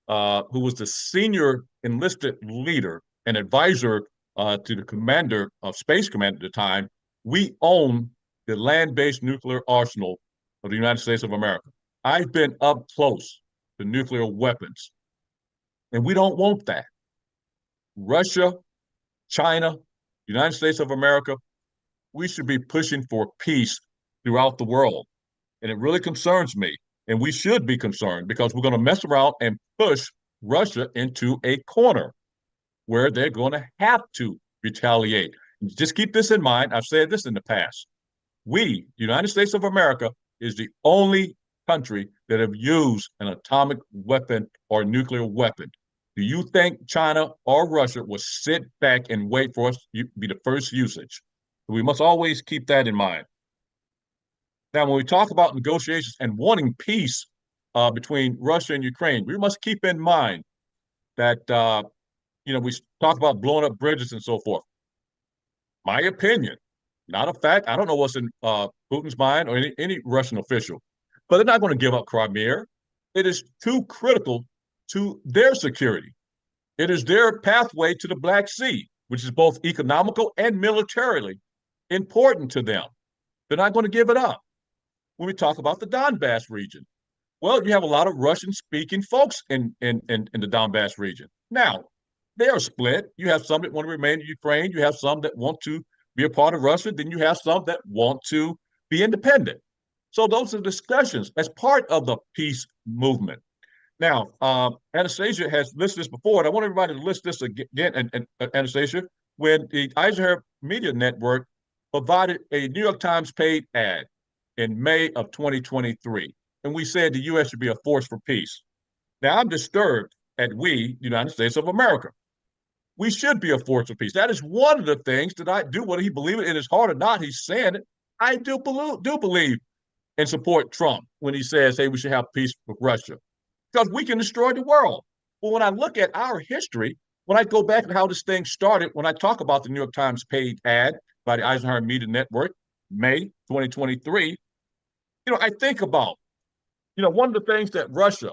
who was the senior enlisted leader and advisor to the commander of Space Command at the time, we own the land-based nuclear arsenal of the United States of America. I've been up close to nuclear weapons, and we don't want that. Russia, China, United States of America, we should be pushing for peace throughout the world. And it really concerns me. And we should be concerned because we're going to mess around and push Russia into a corner where they're going to have to retaliate. Just keep this in mind. I've said this in the past. We, the United States of America, is the only country that have used an atomic weapon or nuclear weapon. Do you think China or Russia will sit back and wait for us to be the first usage? We must always keep that in mind. Now, when we talk about negotiations and wanting peace between Russia and Ukraine, we must keep in mind that, we talk about blowing up bridges and so forth. My opinion, not a fact. I don't know what's in Putin's mind or any Russian official, but they're not going to give up Crimea. It is too critical to their security. It is their pathway to the Black Sea, which is both economical and militarily important to them. They're not going to give it up. When we talk about the Donbass region, well, you have a lot of Russian-speaking folks in the Donbass region. Now, they are split. You have some that want to remain in Ukraine. You have some that want to be a part of Russia. Then you have some that want to be independent. So those are discussions as part of the peace movement. Now, Anastasia has listed this before, and I want everybody to list this again, and Anastasia, when the Eisenhower Media Network provided a New York Times paid ad in May of 2023, and we said the U.S. should be a force for peace. Now, I'm disturbed at we, the United States of America. We should be a force for peace. That is one of the things that I do, whether he believes it in his heart or not, he's saying it. I do believe and support Trump when he says, hey, we should have peace with Russia, because we can destroy the world. But when I look at our history, when I go back to how this thing started, when I talk about the New York Times paid ad by the Eisenhower Media Network, May 2023, I think about, one of the things that Russia,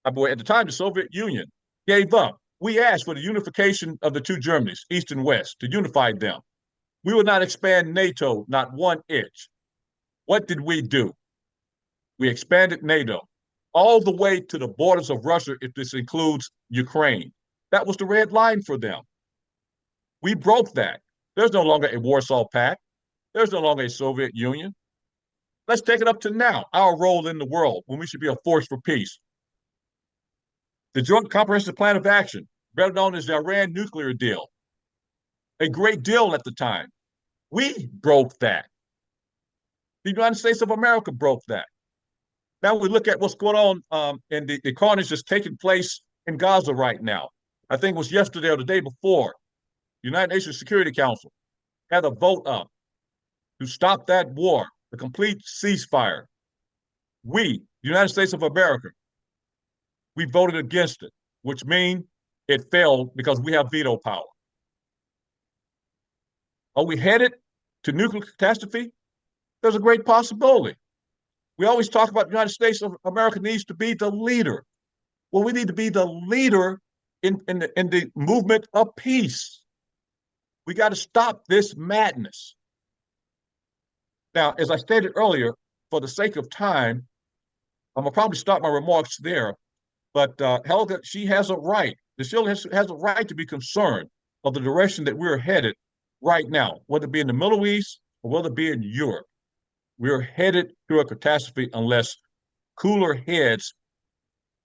at the time, the Soviet Union gave up. We asked for the unification of the two Germanys, East and West, to unify them. We would not expand NATO, not 1 inch. What did we do? We expanded NATO all the way to the borders of Russia, if this includes Ukraine. That was the red line for them. We broke that. There's no longer a Warsaw Pact. There's no longer a Soviet Union. Let's take it up to now, our role in the world, when we should be a force for peace. The Joint Comprehensive Plan of Action, better known as the Iran nuclear deal, a great deal at the time. We broke that. The United States of America broke that. Now we look at what's going on and the carnage that's taking place in Gaza right now. I think it was yesterday or the day before, the United Nations Security Council had a vote up to stop that war, the complete ceasefire. We, the United States of America, we voted against it, which means it failed because we have veto power. Are we headed to nuclear catastrophe? There's a great possibility. We always talk about the United States of America needs to be the leader. Well, we need to be the leader in the movement of peace. We got to stop this madness. Now, as I stated earlier, for the sake of time, I'm going to probably stop my remarks there. But Helga, she has a right. The Shield has a right to be concerned of the direction that we're headed right now, whether it be in the Middle East or whether it be in Europe. We're headed to a catastrophe unless cooler heads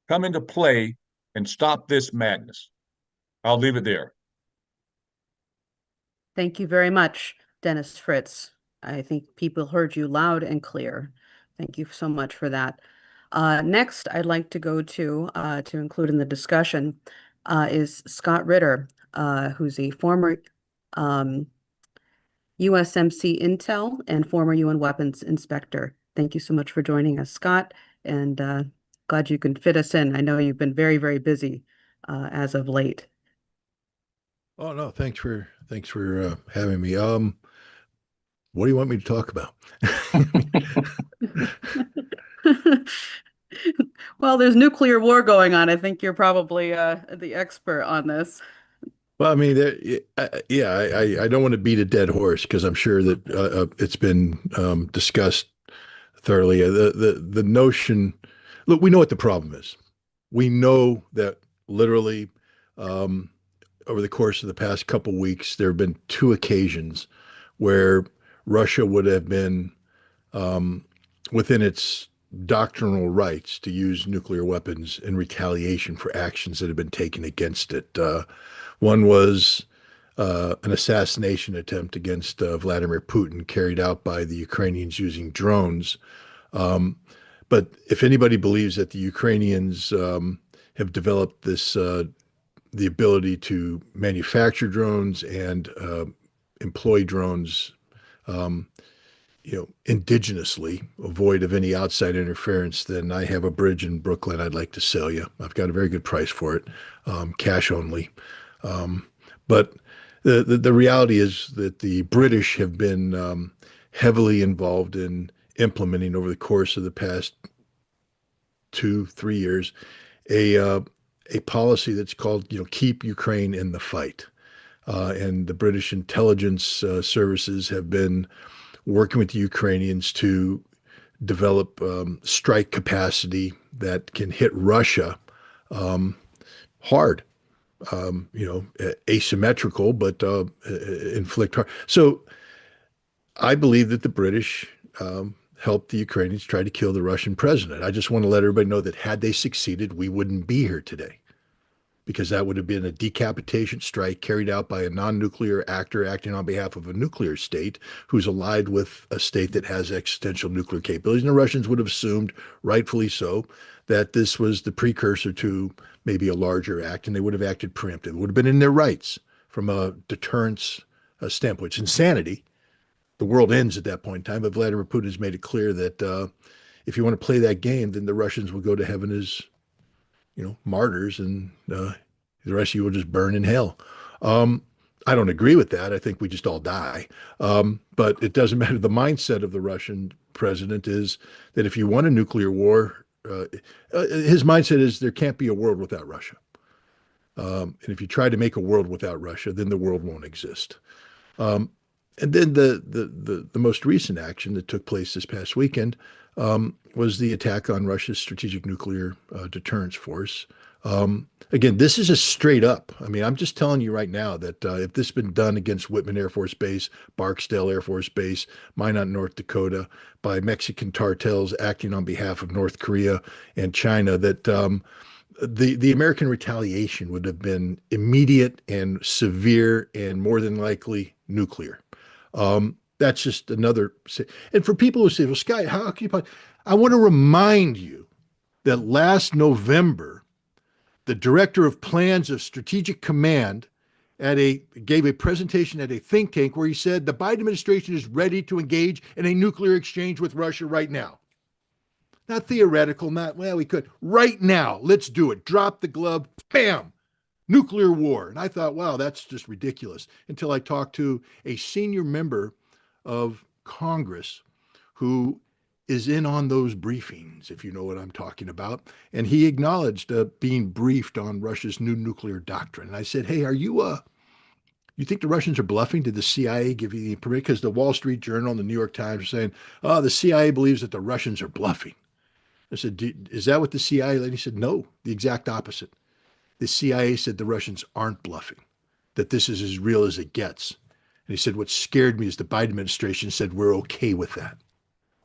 come into play and stop this madness. I'll leave it there. Thank you very much, Dennis Fritz. I think people heard you loud and clear. Thank you so much for that. Next, I'd like to go to include in the discussion, is Scott Ritter, who's a former USMC Intel and former UN Weapons Inspector. Thank you so much for joining us, Scott, and glad you can fit us in. I know you've been very, very busy as of late. Oh no, thanks for having me. What do you want me to talk about? Well, there's nuclear war going on. I think you're probably the expert on this. Well, I mean, I don't want to beat a dead horse because I'm sure that it's been discussed thoroughly. The notion, look, we know what the problem is. We know that literally over the course of the past couple weeks, there have been 2 occasions where Russia would have been within its doctrinal rights to use nuclear weapons in retaliation for actions that have been taken against it. One was an assassination attempt against Vladimir Putin carried out by the Ukrainians using drones. But if anybody believes that the Ukrainians have developed this, the ability to manufacture drones and employ drones, indigenously, void of any outside interference, then I have a bridge in Brooklyn I'd like to sell you. I've got a very good price for it, cash only. But the reality is that the British have been heavily involved in implementing over the course of the past 2-3 years a policy that's called, keep Ukraine in the fight. And the British intelligence services have been working with the Ukrainians to develop strike capacity that can hit Russia hard, asymmetrical, but inflict hard. So I believe that the British helped the Ukrainians try to kill the Russian president. I just want to let everybody know that had they succeeded, we wouldn't be here today, because that would have been a decapitation strike carried out by a non-nuclear actor acting on behalf of a nuclear state who's allied with a state that has existential nuclear capabilities. And the Russians would have assumed, rightfully so, that this was the precursor to maybe a larger act, and they would have acted preemptive. It would have been in their rights from a deterrence standpoint. It's insanity. The world ends at that point in time, but Vladimir Putin has made it clear that if you want to play that game, then the Russians will go to heaven as martyrs, and the rest of you will just burn in hell. I don't agree with that. I think we just all die. But it doesn't matter. The mindset of the Russian president is that if you want a nuclear war, his mindset is there can't be a world without Russia. And if you try to make a world without Russia, then the world won't exist. And then the most recent action that took place this past weekend was the attack on Russia's strategic nuclear deterrence force. Again, this is a straight up. I mean, I'm just telling you right now that if this had been done against Whitman Air Force Base, Barksdale Air Force Base, Minot, North Dakota, by Mexican cartels acting on behalf of North Korea and China, that the American retaliation would have been immediate and severe and more than likely nuclear. That's just another. And for people who say, well, Scott, how can you? I want to remind you that last November, the director of plans of Strategic Command gave a presentation at a think tank where he said the Biden administration is ready to engage in a nuclear exchange with Russia right now. Not theoretical, we could. Right now, let's do it. Drop the glove, bam, nuclear war. And I thought, wow, that's just ridiculous. Until I talked to a senior member of Congress who is in on those briefings, if you know what I'm talking about. And he acknowledged being briefed on Russia's new nuclear doctrine. And I said, hey, you think the Russians are bluffing? Did the CIA give you the permission? Because the Wall Street Journal and the New York Times are saying, oh, the CIA believes that the Russians are bluffing. I said, is that what the CIA? And he said, no, the exact opposite. The CIA said the Russians aren't bluffing, that this is as real as it gets. And he said, what scared me is the Biden administration said, we're okay with that.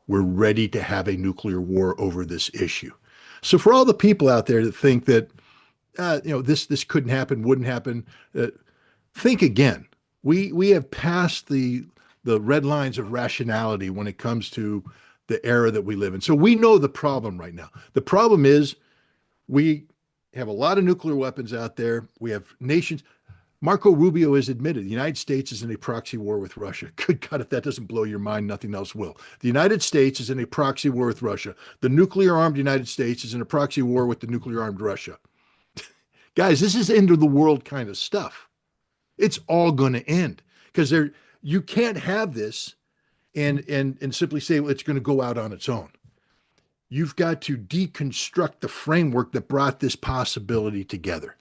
We're ready to have a nuclear war over this issue. So for all the people out there that think that, this couldn't happen, wouldn't happen, think again. We have passed the red lines of rationality when it comes to the era that we live in. So we know the problem right now. The problem is we have a lot of nuclear weapons out there. We have nations. Marco Rubio has admitted the United States is in a proxy war with Russia. Good God, if that doesn't blow your mind, nothing else will. The United States is in a proxy war with Russia. The nuclear-armed United States is in a proxy war with the nuclear-armed Russia. Guys, this is end of the world kind of stuff. It's all going to end because you can't have this and simply say, well, it's going to go out on its own. You've got to deconstruct the framework that brought this possibility together.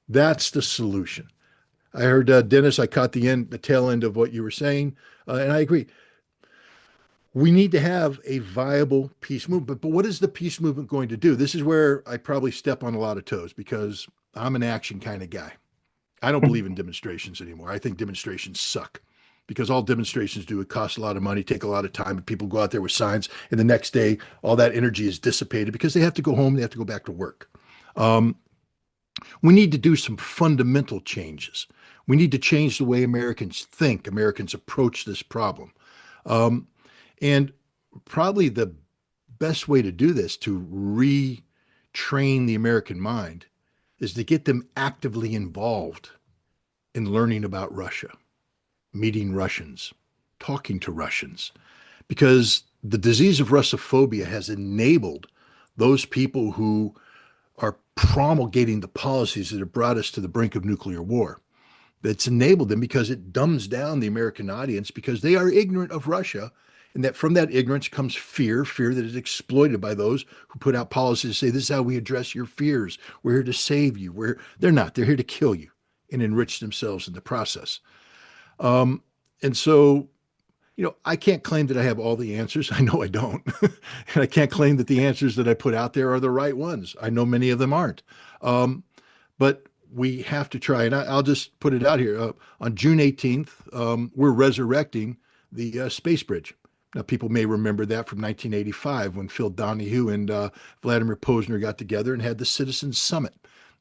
That's the solution. I heard, Dennis, I caught the tail end of what you were saying, and I agree. We need to have a viable peace movement, but what is the peace movement going to do? This is where I probably step on a lot of toes because I'm an action kind of guy. I don't believe in demonstrations anymore. I think demonstrations suck because all demonstrations do, it costs a lot of money, take a lot of time, and people go out there with signs, and the next day, all that energy is dissipated because they have to go home, they have to go back to work. We need to do some fundamental changes. We need to change the way Americans think, Americans approach this problem. And probably the best way to do this, to retrain the American mind, is to get them actively involved in learning about Russia, meeting Russians, talking to Russians, because the disease of Russophobia has enabled those people who are promulgating the policies that have brought us to the brink of nuclear war. It's enabled them because it dumbs down the American audience because they are ignorant of Russia And that from that ignorance comes fear that is exploited by those who put out policies to say, this is how we address your fears. We're here to save you. They're not. They're here to kill you and enrich themselves in the process. And so, I can't claim that I have all the answers. I know I don't. And I can't claim that the answers that I put out there are the right ones. I know many of them aren't. But we have to try. And I'll just put it out here. On June 18th, we're resurrecting the space bridge. Now, people may remember that from 1985 when Phil Donahue and Vladimir Posner got together and had the Citizens Summit.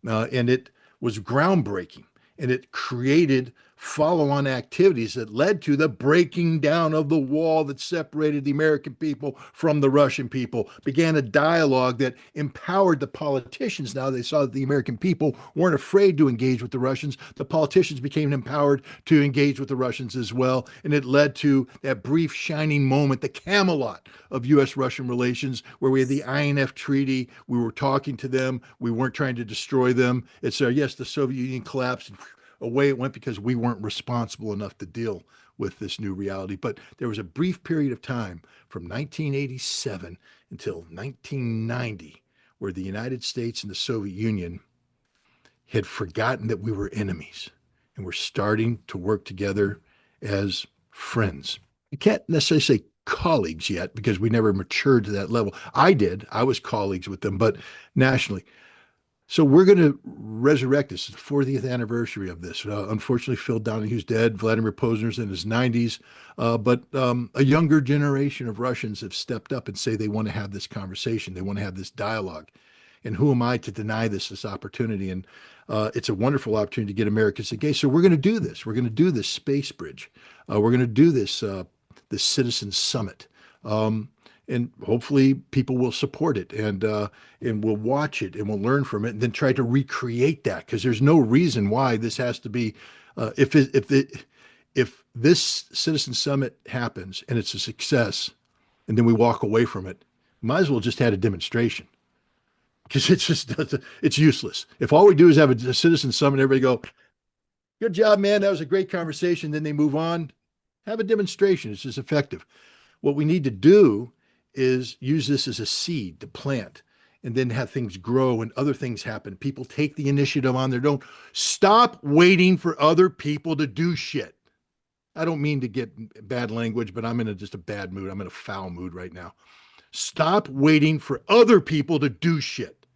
And it was groundbreaking. And it created follow-on activities that led to the breaking down of the wall that separated the American people from the Russian people, began a dialogue that empowered the politicians. Now they saw that the American people weren't afraid to engage with the Russians. The politicians became empowered to engage with the Russians as well. And it led to that brief shining moment, the Camelot of U.S.-Russian relations, where we had the INF Treaty. We were talking to them. We weren't trying to destroy them. It's, yes, the Soviet Union collapsed. Away it went because we weren't responsible enough to deal with this new reality. But there was a brief period of time from 1987 until 1990 where the United States and the Soviet Union had forgotten that we were enemies and were starting to work together as friends. You can't necessarily say colleagues yet because we never matured to that level. I did. I was colleagues with them, but nationally. So we're going to resurrect this. It's the 40th anniversary of this. Unfortunately, Phil Donahue's dead. Vladimir Posner's in his 90s. But a younger generation of Russians have stepped up and say they want to have this conversation. They want to have this dialogue. And who am I to deny this opportunity? And it's a wonderful opportunity to get Americans engaged. So we're going to do this. We're going to do this space bridge. We're going to do this Citizens Summit. And hopefully people will support it and we'll watch it and we'll learn from it and then try to recreate that, because there's no reason why this has to be if this Citizen Summit happens and it's a success and then we walk away from it, might as well just had a demonstration, because it's useless. If all we do is have a Citizen Summit, everybody go, good job, man, that was a great conversation, then they move on, have a demonstration. It's just effective. What we need to do is use this as a seed to plant and then have things grow and other things happen. People take the initiative on their own. Stop waiting for other people to do shit. I don't mean to get bad language, but I'm in just a bad mood. I'm in a foul mood right now. Stop waiting for other people to do shit.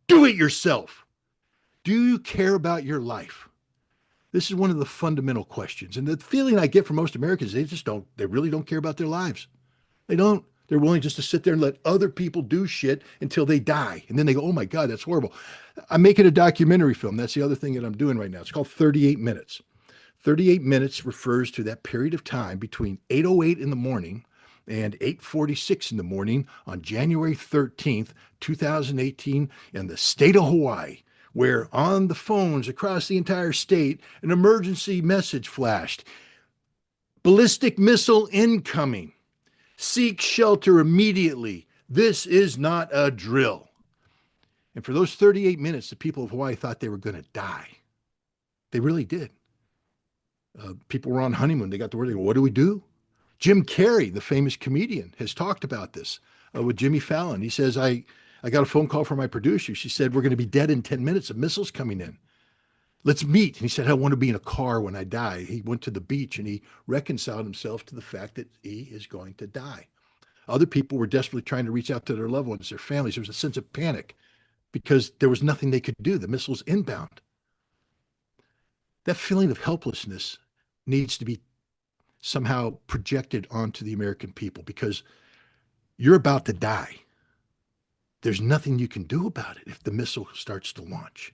Do it yourself. Do you care about your life? This is one of the fundamental questions. And the feeling I get from most Americans, they really don't care about their lives. They don't. They're willing just to sit there and let other people do shit until they die. And then they go, oh my God, that's horrible. I'm making a documentary film. That's the other thing that I'm doing right now. It's called 38 Minutes. 38 minutes refers to that period of time between 8:08 in the morning and 8:46 in the morning on January 13th, 2018 in the state of Hawaii, where on the phones across the entire state, an emergency message flashed. Ballistic missile incoming. Seek shelter immediately. This is not a drill. And for those 38 minutes, the people of Hawaii thought they were going to die. They really did. People were on honeymoon. They got the word, they go, what do we do? Jim Carrey, the famous comedian, has talked about this with Jimmy Fallon. He says, I got a phone call from my producer. She said, we're going to be dead in 10 minutes of missiles coming in. Let's meet. And he said, I want to be in a car when I die. He went to the beach and he reconciled himself to the fact that he is going to die. Other people were desperately trying to reach out to their loved ones, their families. There was a sense of panic because there was nothing they could do. The missile's inbound. That feeling of helplessness needs to be somehow projected onto the American people, because you're about to die. There's nothing you can do about it if the missile starts to launch.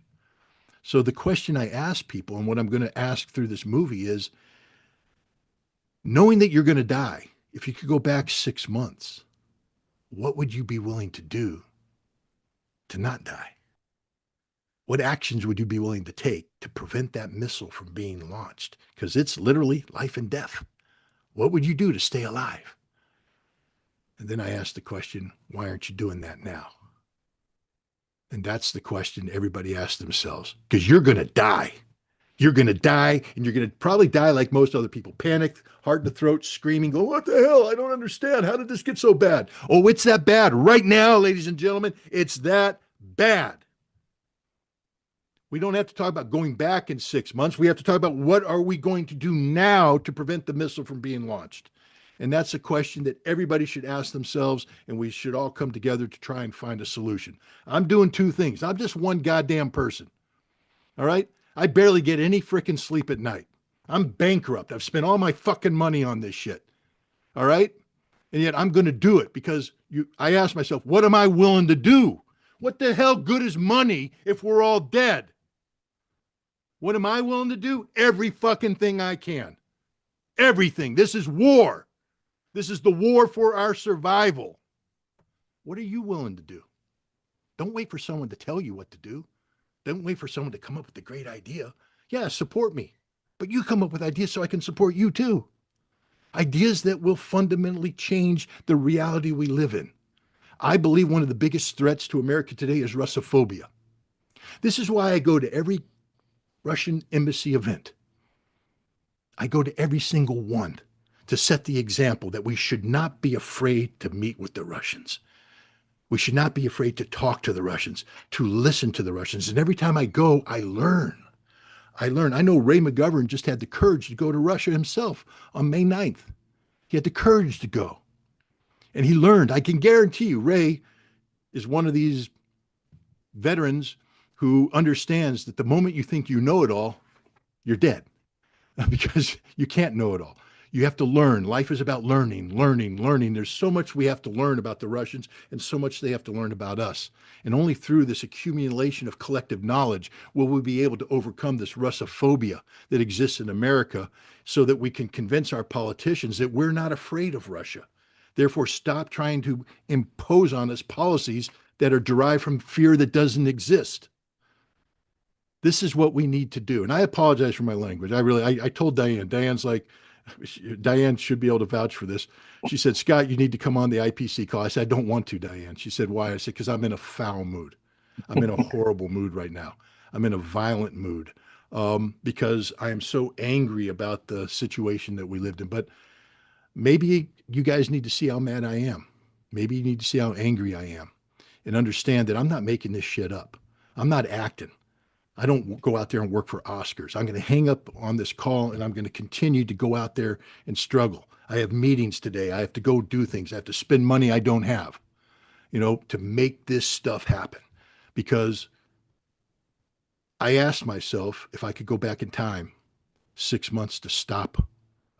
So the question I ask people, and what I'm going to ask through this movie, is, knowing that you're going to die, if you could go back 6 months, what would you be willing to do to not die? What actions would you be willing to take to prevent that missile from being launched? Because it's literally life and death. What would you do to stay alive? And then I ask the question, why aren't you doing that now? And that's the question everybody asks themselves, because you're going to die. You're going to die, and you're going to probably die like most other people, panicked, heart in the throat, screaming, go, what the hell? I don't understand. How did this get so bad? Oh, it's that bad right now, ladies and gentlemen. It's that bad. We don't have to talk about going back in 6 months. We have to talk about what are we going to do now to prevent the missile from being launched. And that's a question that everybody should ask themselves, and we should all come together to try and find a solution. I'm doing two things. I'm just one goddamn person. All right? I barely get any freaking sleep at night. I'm bankrupt. I've spent all my fucking money on this shit. All right? And yet I'm going to do it because I ask myself, what am I willing to do? What the hell good is money if we're all dead? What am I willing to do? Every fucking thing I can. Everything. This is war. This is the war for our survival. What are you willing to do? Don't wait for someone to tell you what to do. Don't wait for someone to come up with a great idea. Yeah, support me. But you come up with ideas so I can support you too. Ideas that will fundamentally change the reality we live in. I believe one of the biggest threats to America today is Russophobia. This is why I go to every Russian embassy event. I go to every single one to set the example that we should not be afraid to meet with the Russians. We should not be afraid to talk to the Russians, to listen to the Russians. And every time I go, I learn. I know Ray McGovern just had the courage to go to Russia himself on May 9th. He had the courage to go. And he learned. I can guarantee you, Ray is one of these veterans who understands that the moment you think you know it all, you're dead. Because you can't know it all. You have to learn. Life is about learning. There's so much we have to learn about the Russians and so much they have to learn about us. And only through this accumulation of collective knowledge will we be able to overcome this Russophobia that exists in America so that we can convince our politicians that we're not afraid of Russia. Therefore, stop trying to impose on us policies that are derived from fear that doesn't exist. This is what we need to do. And I apologize for my language. I told Diane. Diane should be able to vouch for this. She said, Scott, you need to come on the IPC call. I said, I don't want to, Diane. She said, why? I said, because I'm in a foul mood. I'm in a horrible mood right now. I'm in a violent mood because I am so angry about the situation that we lived in. But maybe you guys need to see how mad I am. Maybe you need to see how angry I am and understand that I'm not making this shit up. I'm not acting. I don't go out there and work for Oscars. I'm going to hang up on this call and I'm going to continue to go out there and struggle. I have meetings today. I have to go do things. I have to spend money I don't have, to make this stuff happen. Because I asked myself if I could go back in time 6 months to stop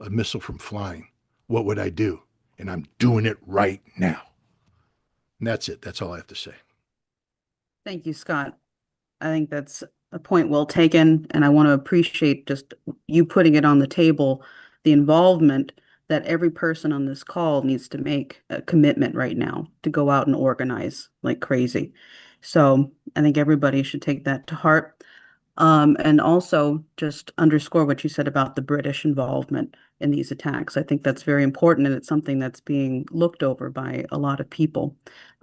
a missile from flying, what would I do? And I'm doing it right now. And that's it. That's all I have to say. Thank you, Scott. I think that's a point well taken, and I want to appreciate just you putting it on the table, the involvement that every person on this call needs to make a commitment right now to go out and organize like crazy. So I think everybody should take that to heart. And also just underscore what you said about the British involvement in these attacks. I think that's very important, and it's something that's being looked over by a lot of people.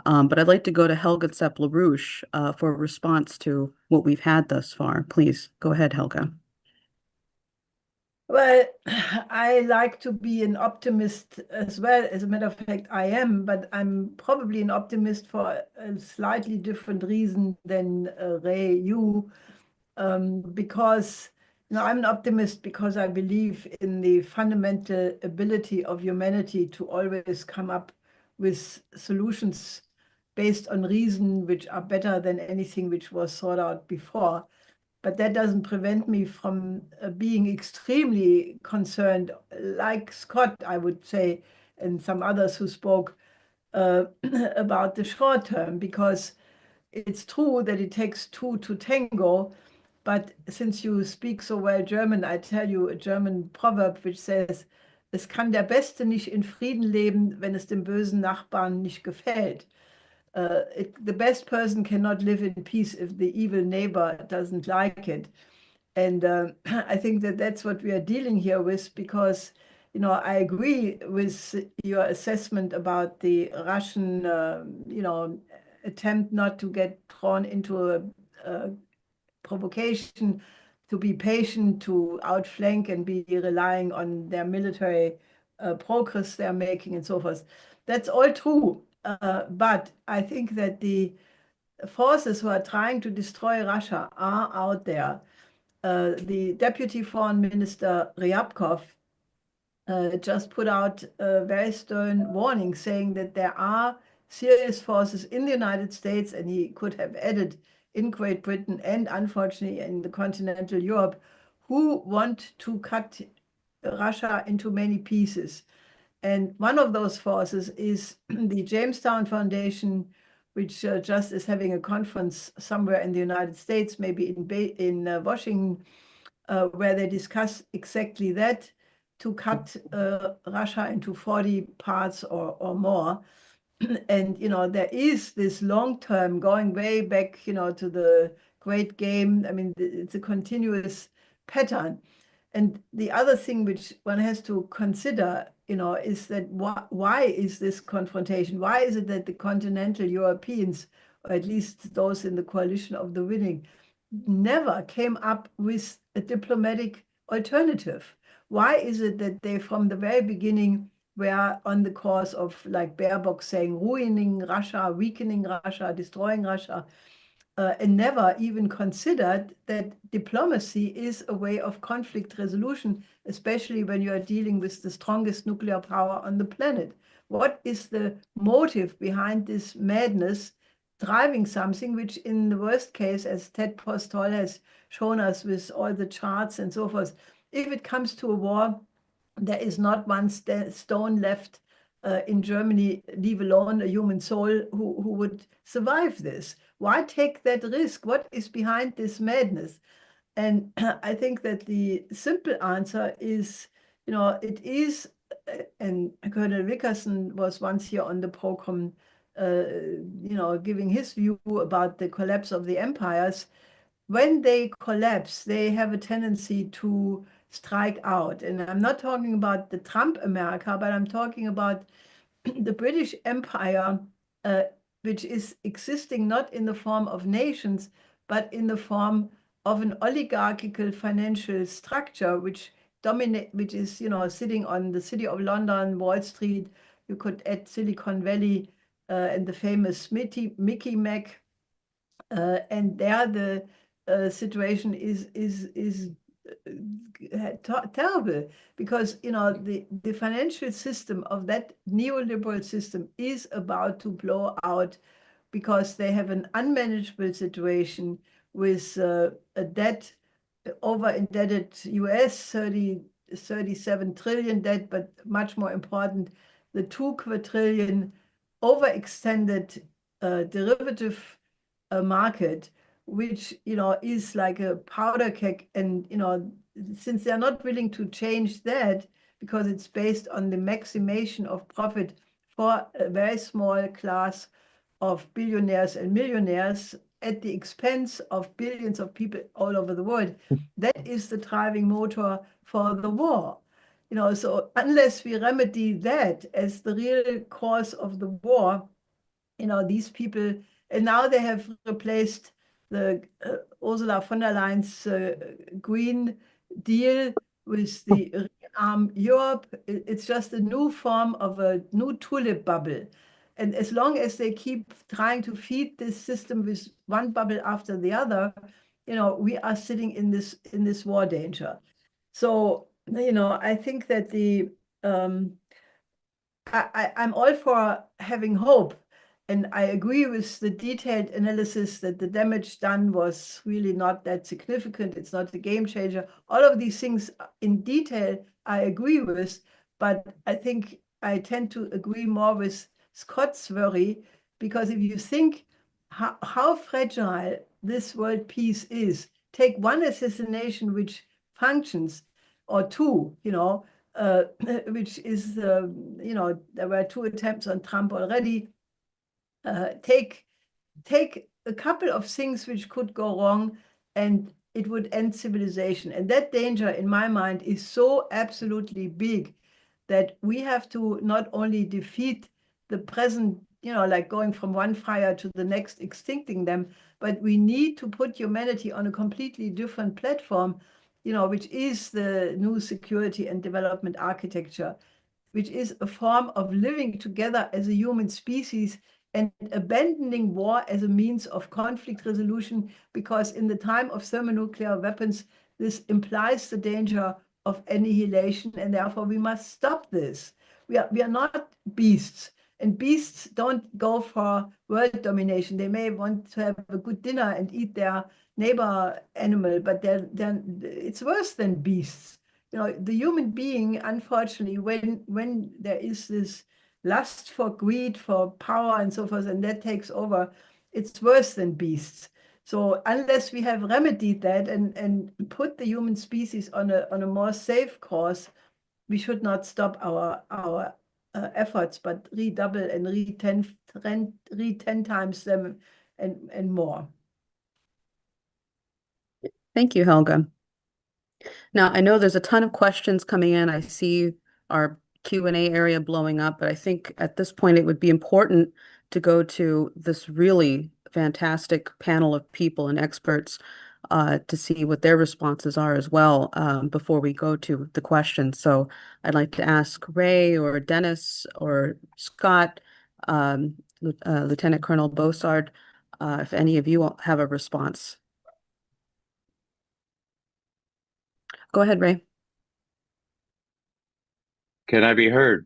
But I'd like to go to Helga Tsepp-LaRouche for a response to what we've had thus far. Please go ahead, Helga. Well, I like to be an optimist as well. As a matter of fact, I am, but I'm probably an optimist for a slightly different reason than Ray, you. Because I'm an optimist because I believe in the fundamental ability of humanity to always come up with solutions based on reason, which are better than anything which was thought out before. But that doesn't prevent me from being extremely concerned, like Scott, I would say, and some others who spoke about the short term, because it's true that it takes two to tango. But since you speak so well German, I tell you a German proverb which says, es kann der Beste nicht in Frieden leben, wenn es dem bösen Nachbarn nicht gefällt. The best person cannot live in peace if the evil neighbor doesn't like it. And I think that that's what we are dealing here with, because, I agree with your assessment about the Russian, attempt not to get drawn into a provocation to be patient, to outflank and be relying on their military progress they're making and so forth. That's all true. But I think that the forces who are trying to destroy Russia are out there. The Deputy Foreign Minister Ryabkov just put out a very stern warning saying that there are serious forces in the United States, and he could have added in Great Britain and unfortunately in the continental Europe, who want to cut Russia into many pieces. And one of those forces is the Jamestown Foundation, which just is having a conference somewhere in the United States, maybe in Washington, where they discuss exactly that, to cut Russia into 40 parts or more. And, there is this long-term going way back, to the Great Game. I mean, it's a continuous pattern. And the other thing which one has to consider, is that why is this confrontation? Why is it that the continental Europeans, or at least those in the coalition of the winning, never came up with a diplomatic alternative? Why is it that they, from the very beginning, were on the course of, like Baerbock saying, ruining Russia, weakening Russia, destroying Russia, and never even considered that diplomacy is a way of conflict resolution, especially when you are dealing with the strongest nuclear power on the planet? What is the motive behind this madness driving something which, in the worst case, as Ted Postol has shown us with all the charts and so forth, if it comes to a war, there is not one stone left in Germany, leave alone a human soul who would survive this. Why take that risk? What is behind this madness? And I think that the simple answer is, it is, and Colonel Wickerson was once here on the program, giving his view about the collapse of the empires. When they collapse, they have a tendency to strike out. And I'm not talking about the Trump America, but I'm talking about the British Empire, which is existing not in the form of nations, but in the form of an oligarchical financial structure, which is, sitting on the City of London, Wall Street. You could add Silicon Valley and the famous Mickey Mac. And there the situation is terrible, because the financial system of that neoliberal system is about to blow out, because they have an unmanageable situation with a debt, over-indebted US 37 trillion debt, but much more important, the 2 quadrillion overextended derivative market, which is like a powder keg. And since they're not willing to change that, because it's based on the maximization of profit for a very small class of billionaires and millionaires at the expense of billions of people all over the world, that is the driving motor for the war. So unless we remedy that as the real cause of the war, these people, and now they have replaced the Ursula von der Leyen's Green Deal with the Rearm Europe. It's just a new form of a new tulip bubble. And as long as they keep trying to feed this system with one bubble after the other, we are sitting in this war danger. So, I think that I'm all for having hope. And I agree with the detailed analysis that the damage done was really not that significant. It's not a game changer. All of these things in detail I agree with, but I think I tend to agree more with Scott's worry, because if you think how fragile this world peace is, take one assassination which functions, or two, which is, there were 2 attempts on Trump already. Take a couple of things which could go wrong, and it would end civilization. And that danger, in my mind, is so absolutely big that we have to not only defeat the present like going from one fire to the next, extincting them. But we need to put humanity on a completely different platform, which is the new security and development architecture, which is a form of living together as a human species and abandoning war as a means of conflict resolution, because in the time of thermonuclear weapons, this implies the danger of annihilation, and therefore we must stop this. We are not beasts, and beasts don't go for world domination. They may want to have a good dinner and eat their neighbor animal, but then it's worse than beasts. The human being, unfortunately, when there is this lust for greed, for power and so forth, and that takes over, it's worse than beasts. So unless we have remedied that and put the human species on a more safe course, we should not stop our efforts, but redouble and re 10 times them and more. Thank you, Helga. Now, I know there's a ton of questions coming in. I see our Q&A area blowing up, but I think at this point it would be important to go to this really fantastic panel of people and experts to see what their responses are as well before we go to the questions. So I'd like to ask Ray or Dennis or Scott, Lieutenant Colonel Bossard, if any of you have a response. Go ahead, Ray. Can I be heard?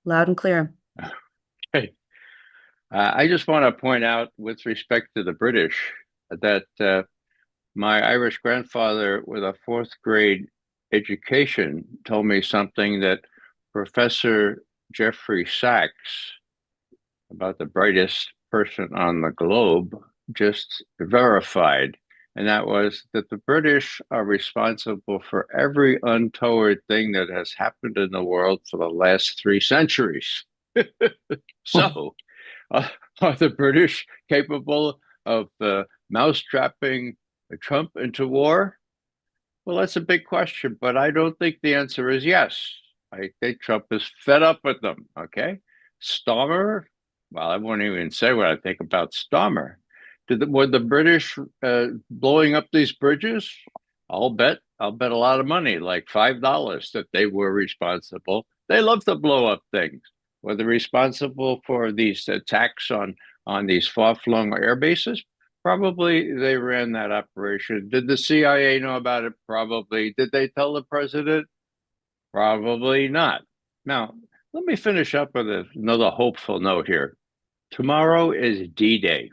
Loud and clear. Okay. I just want to point out with respect to the British that my Irish grandfather with a 4th grade education told me something that Professor Jeffrey Sachs, about the brightest person on the globe, just verified. And that was that the British are responsible for every untoward thing that has happened in the world for the last 3 centuries. So, are the British capable of mousetrapping Trump into war? Well, that's a big question, but I don't think the answer is yes. I think Trump is fed up with them, okay? Stormer, well, I won't even say what I think about Stormer. Were the British blowing up these bridges? I'll bet a lot of money, like $5, that they were responsible. They love to blow up things. Were they responsible for these attacks on these far-flung air bases? Probably they ran that operation. Did the CIA know about it? Probably. Did they tell the president? Probably not. Now, let me finish up with another hopeful note here. Tomorrow is D-Day.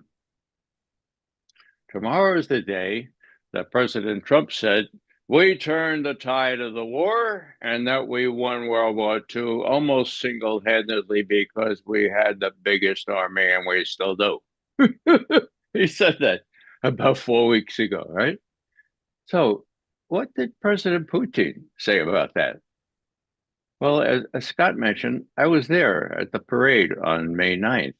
Tomorrow is the day that President Trump said, we turned the tide of the war and that we won World War II almost single-handedly because we had the biggest army, and we still do. He said that about 4 weeks ago, right? So what did President Putin say about that? Well, as Scott mentioned, I was there at the parade on May 9th,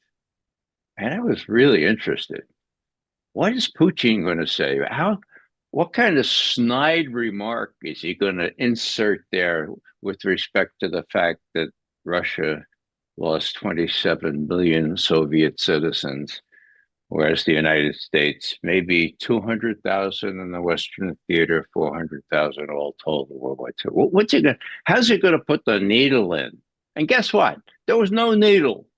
and I was really interested. What is Putin going to say? What kind of snide remark is he going to insert there with respect to the fact that Russia lost 27 million Soviet citizens, whereas the United States, maybe 200,000 in the Western theater, 400,000 all told in World War II? How's he going to put the needle in? And guess what? There was no needle.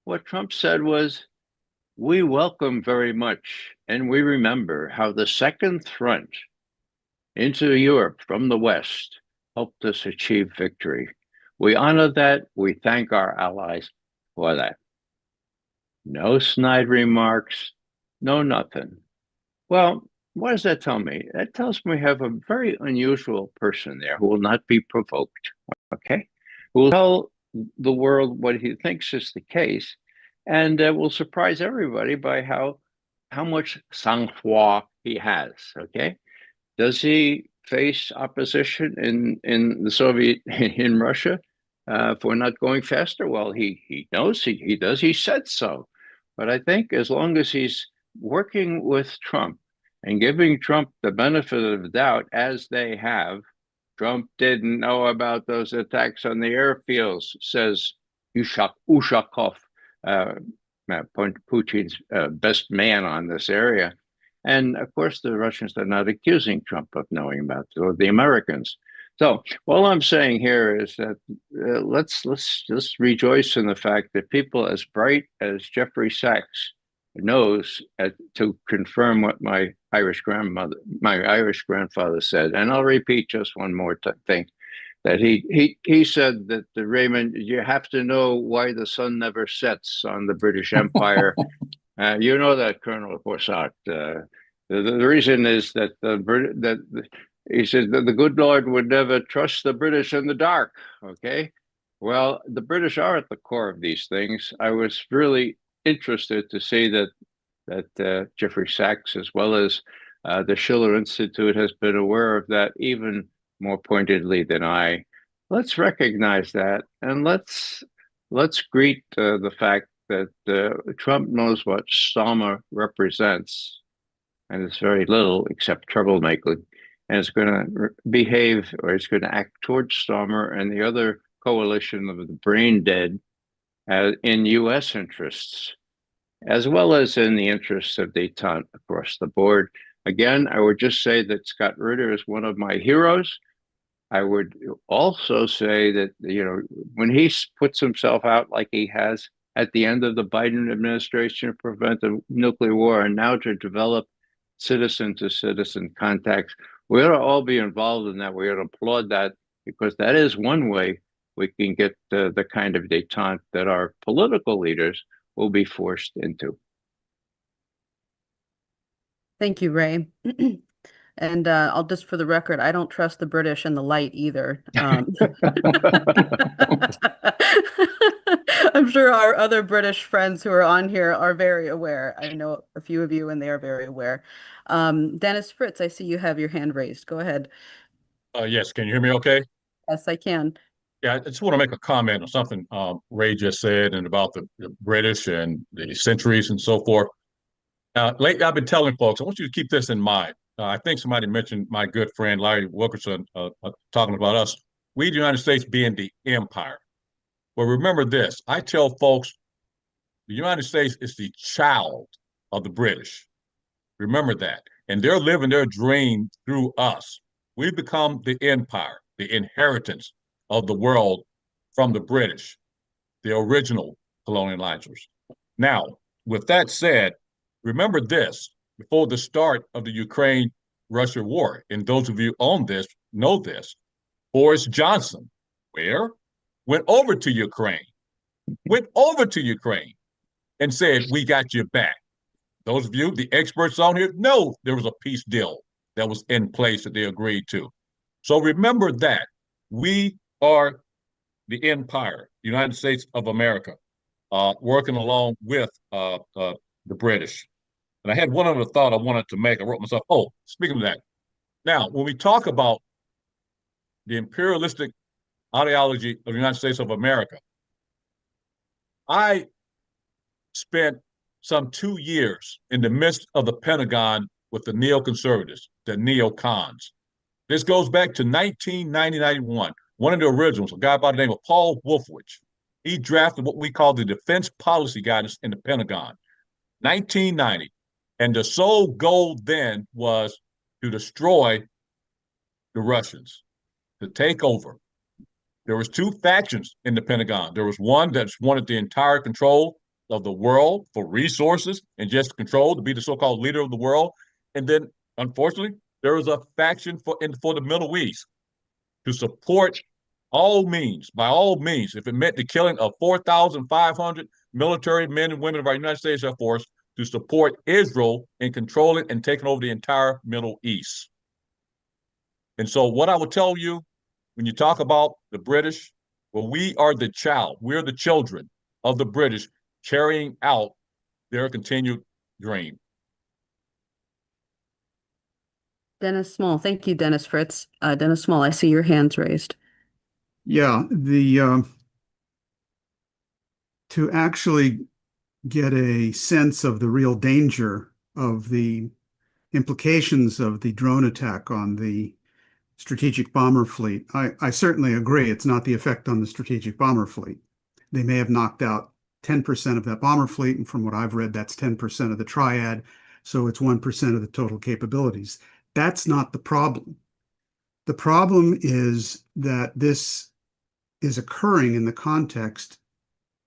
What Trump said was, we welcome very much, and we remember how the second front into Europe from the West helped us achieve victory. We honor that. We thank our allies for that. No snide remarks, no nothing. Well, what does that tell me? That tells me we have a very unusual person there who will not be provoked, okay? Who will tell the world what he thinks is the case, and will surprise everybody by how much sang-froid he has, okay? Does he face opposition in the Soviet, in Russia for not going faster? Well, he knows he does. He said so. But I think as long as he's working with Trump and giving Trump the benefit of the doubt, as they have, Trump didn't know about those attacks on the airfields, says Ushakov, Putin's best man on this area. And of course, the Russians are not accusing Trump of knowing about it, or the Americans. So all I'm saying here is that let's just rejoice in the fact that people as bright as Jeffrey Sachs knows to confirm what my Irish grandfather said. And I'll repeat just one more thing. That he said that, Raymond, you have to know why the sun never sets on the British Empire. You know that, Colonel Bossart. The reason is that he said that the good Lord would never trust the British in the dark. Okay, well, the British are at the core of these things. I was really interested to see that Jeffrey Sachs, as well as the Schiller Institute, has been aware of that even more pointedly than I. Let's recognize that, and let's greet the fact that Trump knows what Starmer represents, and it's very little except troublemaking, and it's going to behave, or it's going to act towards Starmer and the other coalition of the brain dead in U.S. interests, as well as in the interests of détente across the board. Again, I would just say that Scott Ritter is one of my heroes. I would also say that, when he puts himself out like he has at the end of the Biden administration to prevent a nuclear war, and now to develop citizen-to-citizen contacts, we ought to all be involved in that. We ought to applaud that, because that is one way we can get the kind of détente that our political leaders will be forced into. Thank you, Ray. And I'll just, for the record, I don't trust the British and the light either. I'm sure our other British friends who are on here are very aware. I know a few of you, and they are very aware. Dennis Fritz, I see you have your hand raised. Go ahead. Yes, can you hear me okay? Yes, I can. Yeah, I just want to make a comment on something Ray just said, and about the British and the centuries and so forth. Lately, I've been telling folks, I want you to keep this in mind. I think somebody mentioned my good friend Larry Wilkerson talking about us. We, the United States, being the empire. Well, remember this. I tell folks, the United States is the child of the British. Remember that. And they're living their dream through us. We become the empire, the inheritance of the world from the British, the original colonializers. Now, with that said, remember this. Before the start of the Ukraine-Russia war, and those of you on this know this, Boris Johnson, went over to Ukraine and said, we got your back. Those of you, the experts on here, know there was a peace deal that was in place that they agreed to. So remember that. We are the empire, United States of America, working along with the British. And I had one other thought I wanted to make. I wrote myself, speaking of that. Now, when we talk about the imperialistic ideology of the United States of America, I spent some 2 years in the midst of the Pentagon with the neoconservatives, the neocons. This goes back to 1990-91. One of the originals, a guy by the name of Paul Wolfowitz, he drafted what we call the Defense Policy Guidance in the Pentagon, 1990. And the sole goal then was to destroy the Russians, to take over. There was two factions in the Pentagon. There was one that wanted the entire control of the world for resources and just control, to be the so-called leader of the world. And then, unfortunately, there was a faction for the Middle East to support all means, by all means, if it meant the killing of 4,500 military men and women of our United States Air Force, to support Israel in controlling and taking over the entire Middle East. And so what I would tell you, when you talk about the British, well, we are the child. We're the children of the British carrying out their continued dream. Dennis Small. Thank you, Dennis Fritz. Dennis Small, I see your hands raised. Yeah, to actually get a sense of the real danger of the implications of the drone attack on the strategic bomber fleet, I certainly agree it's not the effect on the strategic bomber fleet. They may have knocked out 10% of that bomber fleet, and from what I've read, that's 10% of the triad, so it's 1% of the total capabilities. That's not the problem. The problem is that this is occurring in the context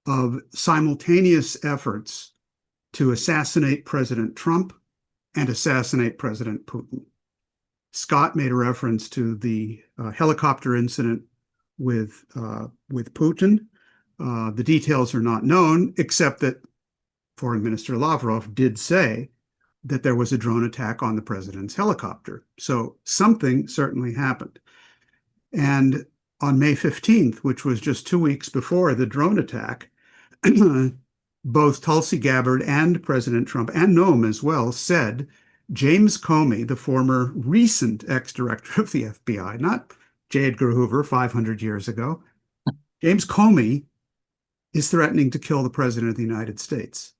of simultaneous efforts to assassinate President Trump and assassinate President Putin. Scott made a reference to the helicopter incident with Putin. The details are not known, except that Foreign Minister Lavrov did say that there was a drone attack on the president's helicopter. So something certainly happened. And on May 15th, which was just 2 weeks before the drone attack, both Tulsi Gabbard and President Trump, and Noam as well, said James Comey, the former recent ex-director of the FBI, not J. Edgar Hoover 500 years ago, James Comey is threatening to kill the President of the United States.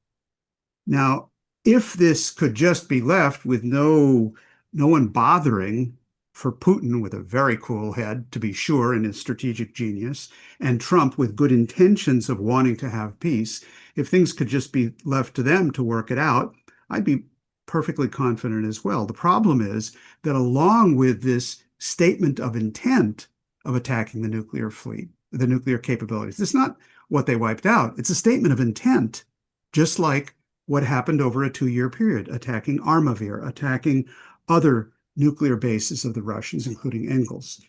Now, if this could just be left with no one bothering, for Putin with a very cool head, to be sure, and his strategic genius, and Trump with good intentions of wanting to have peace, if things could just be left to them to work it out, I'd be perfectly confident as well. The problem is that along with this statement of intent of attacking the nuclear fleet, the nuclear capabilities, it's not what they wiped out. It's a statement of intent, just like what happened over a 2-year period, attacking Armavir, attacking other nuclear bases of the Russians, including Engels.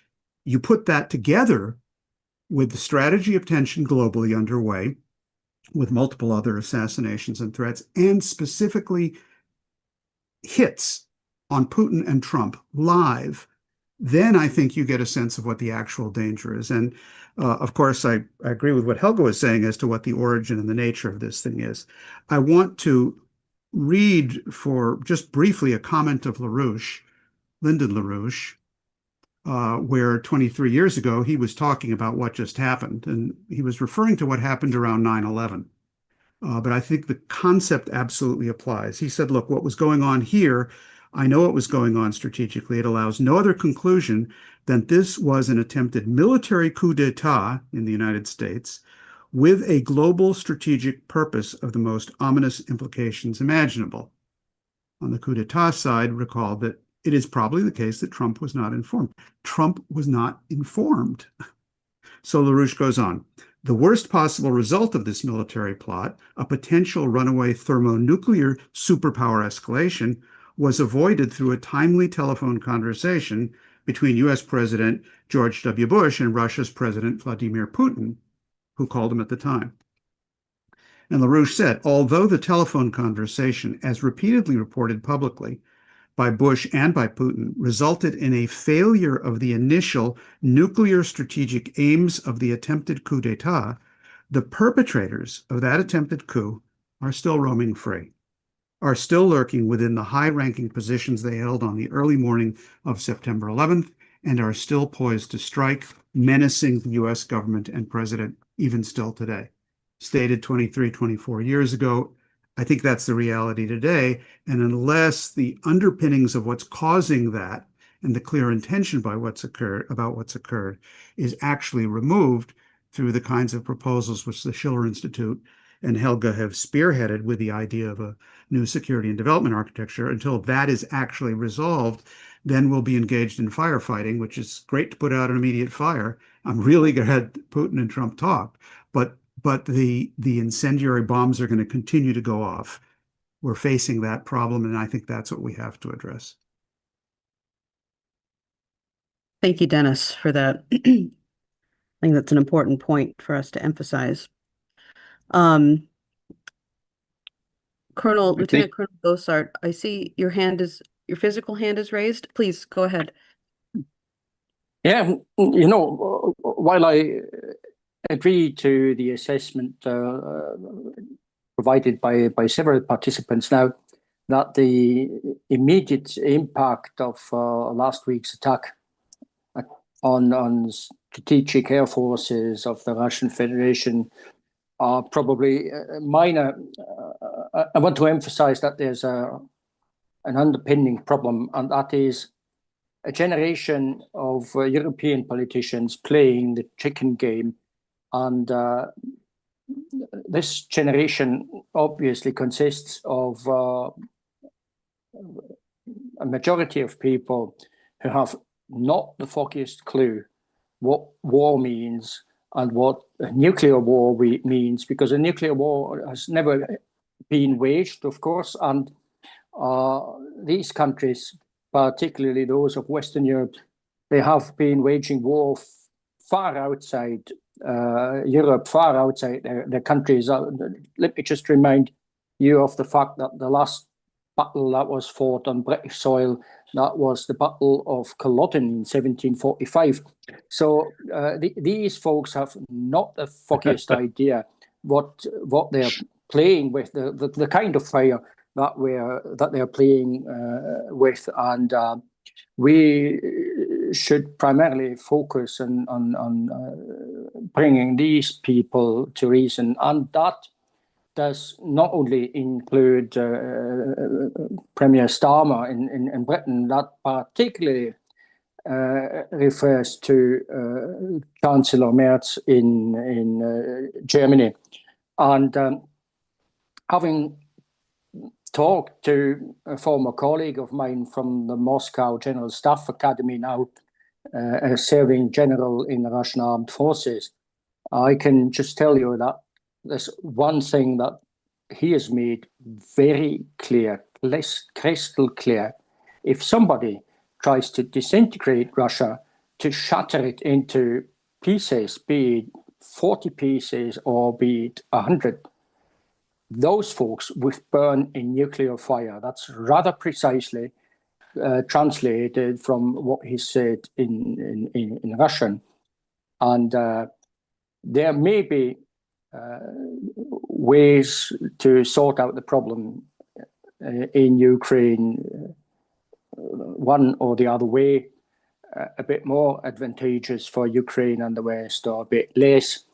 You put that together with the strategy of tension globally underway, with multiple other assassinations and threats, and specifically hits on Putin and Trump live, then I think you get a sense of what the actual danger is. And of course, I agree with what Helga was saying as to what the origin and the nature of this thing is. I want to read for just briefly a comment of Lyndon LaRouche, where 23 years ago he was talking about what just happened, and he was referring to what happened around 9/11. But I think the concept absolutely applies. He said, look, what was going on here, I know what was going on strategically. It allows no other conclusion than this was an attempted military coup d'etat in the United States with a global strategic purpose of the most ominous implications imaginable. On the coup d'etat side, recall that it is probably the case that Trump was not informed. Trump was not informed. So LaRouche goes on. The worst possible result of this military plot, a potential runaway thermonuclear superpower escalation, was avoided through a timely telephone conversation between U.S. President George W. Bush and Russia's President Vladimir Putin, who called him at the time. And LaRouche said, although the telephone conversation, as repeatedly reported publicly by Bush and by Putin, resulted in a failure of the initial nuclear strategic aims of the attempted coup d'etat, the perpetrators of that attempted coup are still roaming free, are still lurking within the high-ranking positions they held on the early morning of September 11th, and are still poised to strike, menacing the U.S. government and president even still today. Stated 23, 24 years ago, I think that's the reality today, and unless the underpinnings of what's causing that and the clear intention about what's occurred is actually removed through the kinds of proposals which the Schiller Institute and Helga have spearheaded with the idea of a new security and development architecture, until that is actually resolved, then we'll be engaged in firefighting, which is great to put out an immediate fire. I'm really glad Putin and Trump talked, but the incendiary bombs are going to continue to go off. We're facing that problem, and I think that's what we have to address. Thank you, Dennis, for that. I think that's an important point for us to emphasize. Lieutenant Colonel Gossart, I see your physical hand is raised. Please go ahead. Yeah, while I agree to the assessment provided by several participants now, that the immediate impact of last week's attack on strategic air forces of the Russian Federation are probably minor. I want to emphasize that there's an underpinning problem, and that is a generation of European politicians playing the chicken game and this generation obviously consists of a majority of people who have not the foggiest clue what war means and what a nuclear war means, because a nuclear war has never been waged, of course, and these countries, particularly those of Western Europe, they have been waging war far outside Europe, far outside their countries. Let me just remind you of the fact that the last battle that was fought on British soil, that was the Battle of Culloden in 1745. So these folks have not the foggiest idea what they're playing with, the kind of fire that they're playing with, and we should primarily focus on bringing these people to reason, and that does not only include Premier Starmer in Britain, that particularly refers to Chancellor Merz in Germany. And having talked to a former colleague of mine from the Moscow General Staff Academy, now a serving general in the Russian Armed Forces, I can just tell you that there's one thing that he has made very clear, crystal clear. If somebody tries to disintegrate Russia, to shatter it into pieces, be it 40 pieces or be it 100, those folks would burn in nuclear fire. That's rather precisely translated from what he said in Russian. And there may be ways to sort out the problem in Ukraine, one or the other way, a bit more advantageous for Ukraine and the West, or a bit less.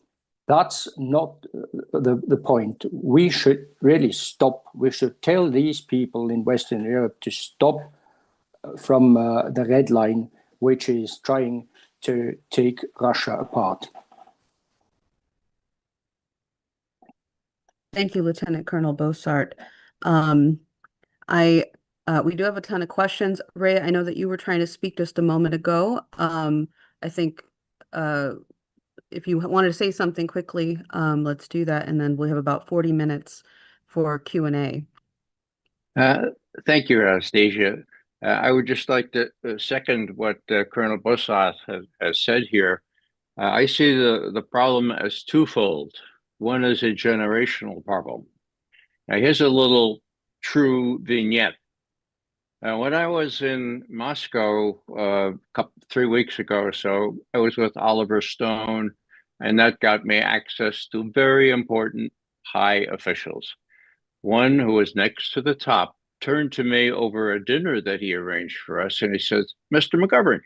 That's not the point. We should really stop. We should tell these people in Western Europe to stop from the red line, which is trying to take Russia apart. Thank you, Lieutenant Colonel Bossart. We do have a ton of questions. Ray, I know that you were trying to speak just a moment ago. I think if you wanted to say something quickly, let's do that, and then we'll have about 40 minutes for Q&A. Thank you, Anastasia. I would just like to second what Colonel Bossart has said here. I see the problem as twofold. One is a generational problem. Now, here's a little true vignette. When I was in Moscow 3 weeks ago or so, I was with Oliver Stone, and that got me access to very important high officials. One who was next to the top turned to me over a dinner that he arranged for us, and he says, "Mr. McGovern,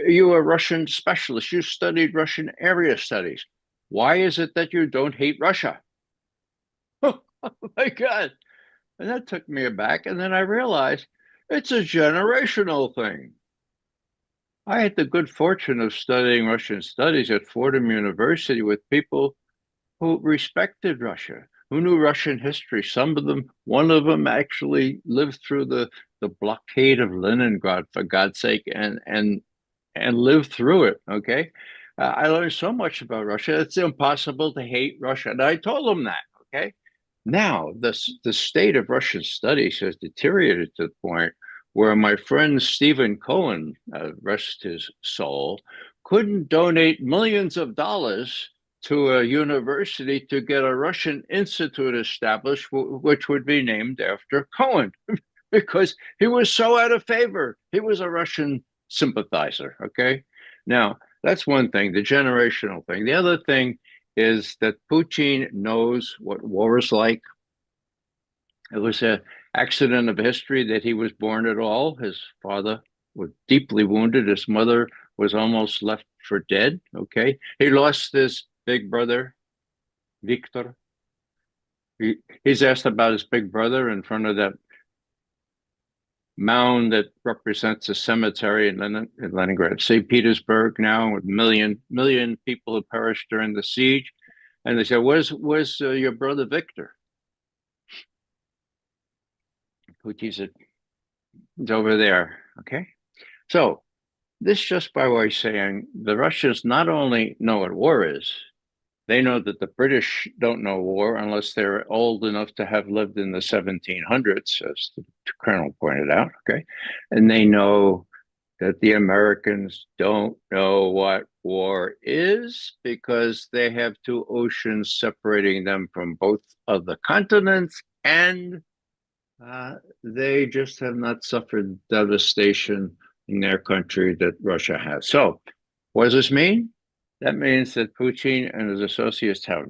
you are a Russian specialist. You studied Russian area studies. Why is it that you don't hate Russia?" Oh my God. And that took me aback. And then I realized it's a generational thing. I had the good fortune of studying Russian studies at Fordham University with people who respected Russia, who knew Russian history. Some of them, one of them actually lived through the blockade of Leningrad, for God's sake, and lived through it, okay? I learned so much about Russia. It's impossible to hate Russia. And I told them that, okay? Now, the state of Russian studies has deteriorated to the point where my friend Stephen Cohen, rest his soul, couldn't donate millions of dollars to a university to get a Russian institute established, which would be named after Cohen, because he was so out of favor. He was a Russian sympathizer, okay? Now, that's one thing, the generational thing. The other thing is that Putin knows what war is like. It was an accident of history that he was born at all. His father was deeply wounded. His mother was almost left for dead, okay? He lost his big brother, Victor. He's asked about his big brother in front of that mound that represents a cemetery in Leningrad, St. Petersburg now, with million people who perished during the siege. And they said, where's your brother Victor? Putin said, he's over there. Okay. So this just by way of saying the Russians not only know what war is, they know that the British don't know war unless they're old enough to have lived in the 1700s, as the colonel pointed out. Okay. And they know that the Americans don't know what war is because they have two oceans separating them from both of the continents, and they just have not suffered devastation in their country that Russia has. So what does this mean? That means that Putin and his associates have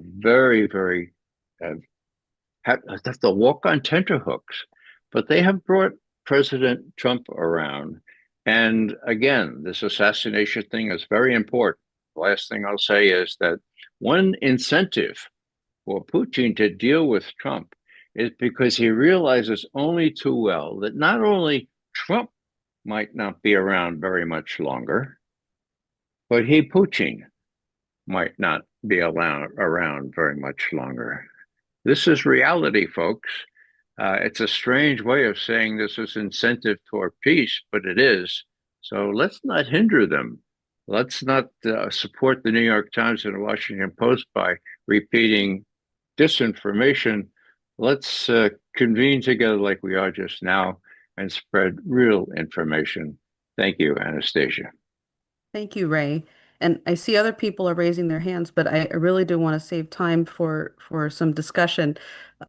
have to walk on tenterhooks, but they have brought President Trump around. And again, this assassination thing is very important. The last thing I'll say is that one incentive for Putin to deal with Trump is because he realizes only too well that not only Trump might not be around very much longer, but Putin, might not be around very much longer. This is reality, folks. It's a strange way of saying this is incentive toward peace, but it is. So let's not hinder them. Let's not support the New York Times and the Washington Post by repeating disinformation. Let's convene together like we are just now and spread real information. Thank you, Anastasia. Thank you, Ray. And I see other people are raising their hands, but I really do want to save time for some discussion.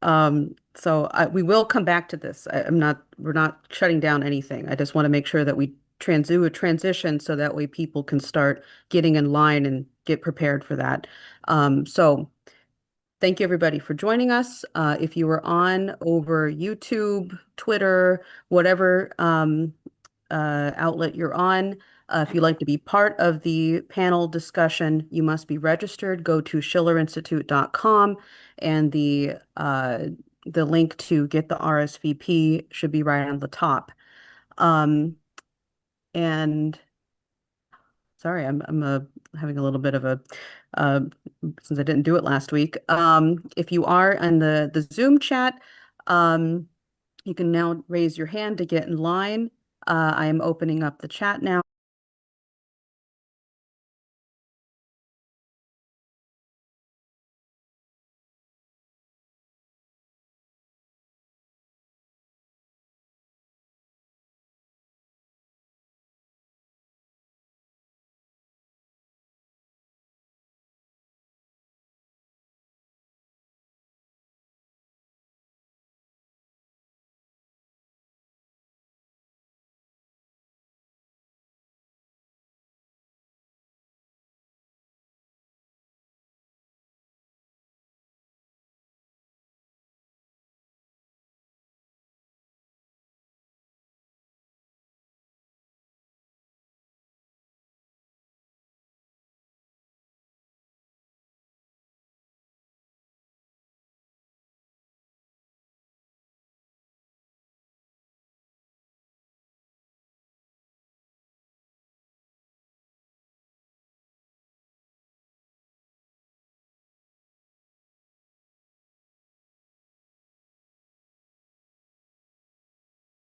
We will come back to this. We're not shutting down anything. I just want to make sure that we do a transition so that way people can start getting in line and get prepared for that. So thank you everybody for joining us. If you were on over YouTube, Twitter, whatever outlet you're on, if you'd like to be part of the panel discussion, you must be registered. Go to schillerinstitute.com, and the link to get the RSVP should be right on the top. And sorry, I'm having a little bit of a since I didn't do it last week. If you are in the Zoom chat, you can now raise your hand to get in line. I am opening up the chat now.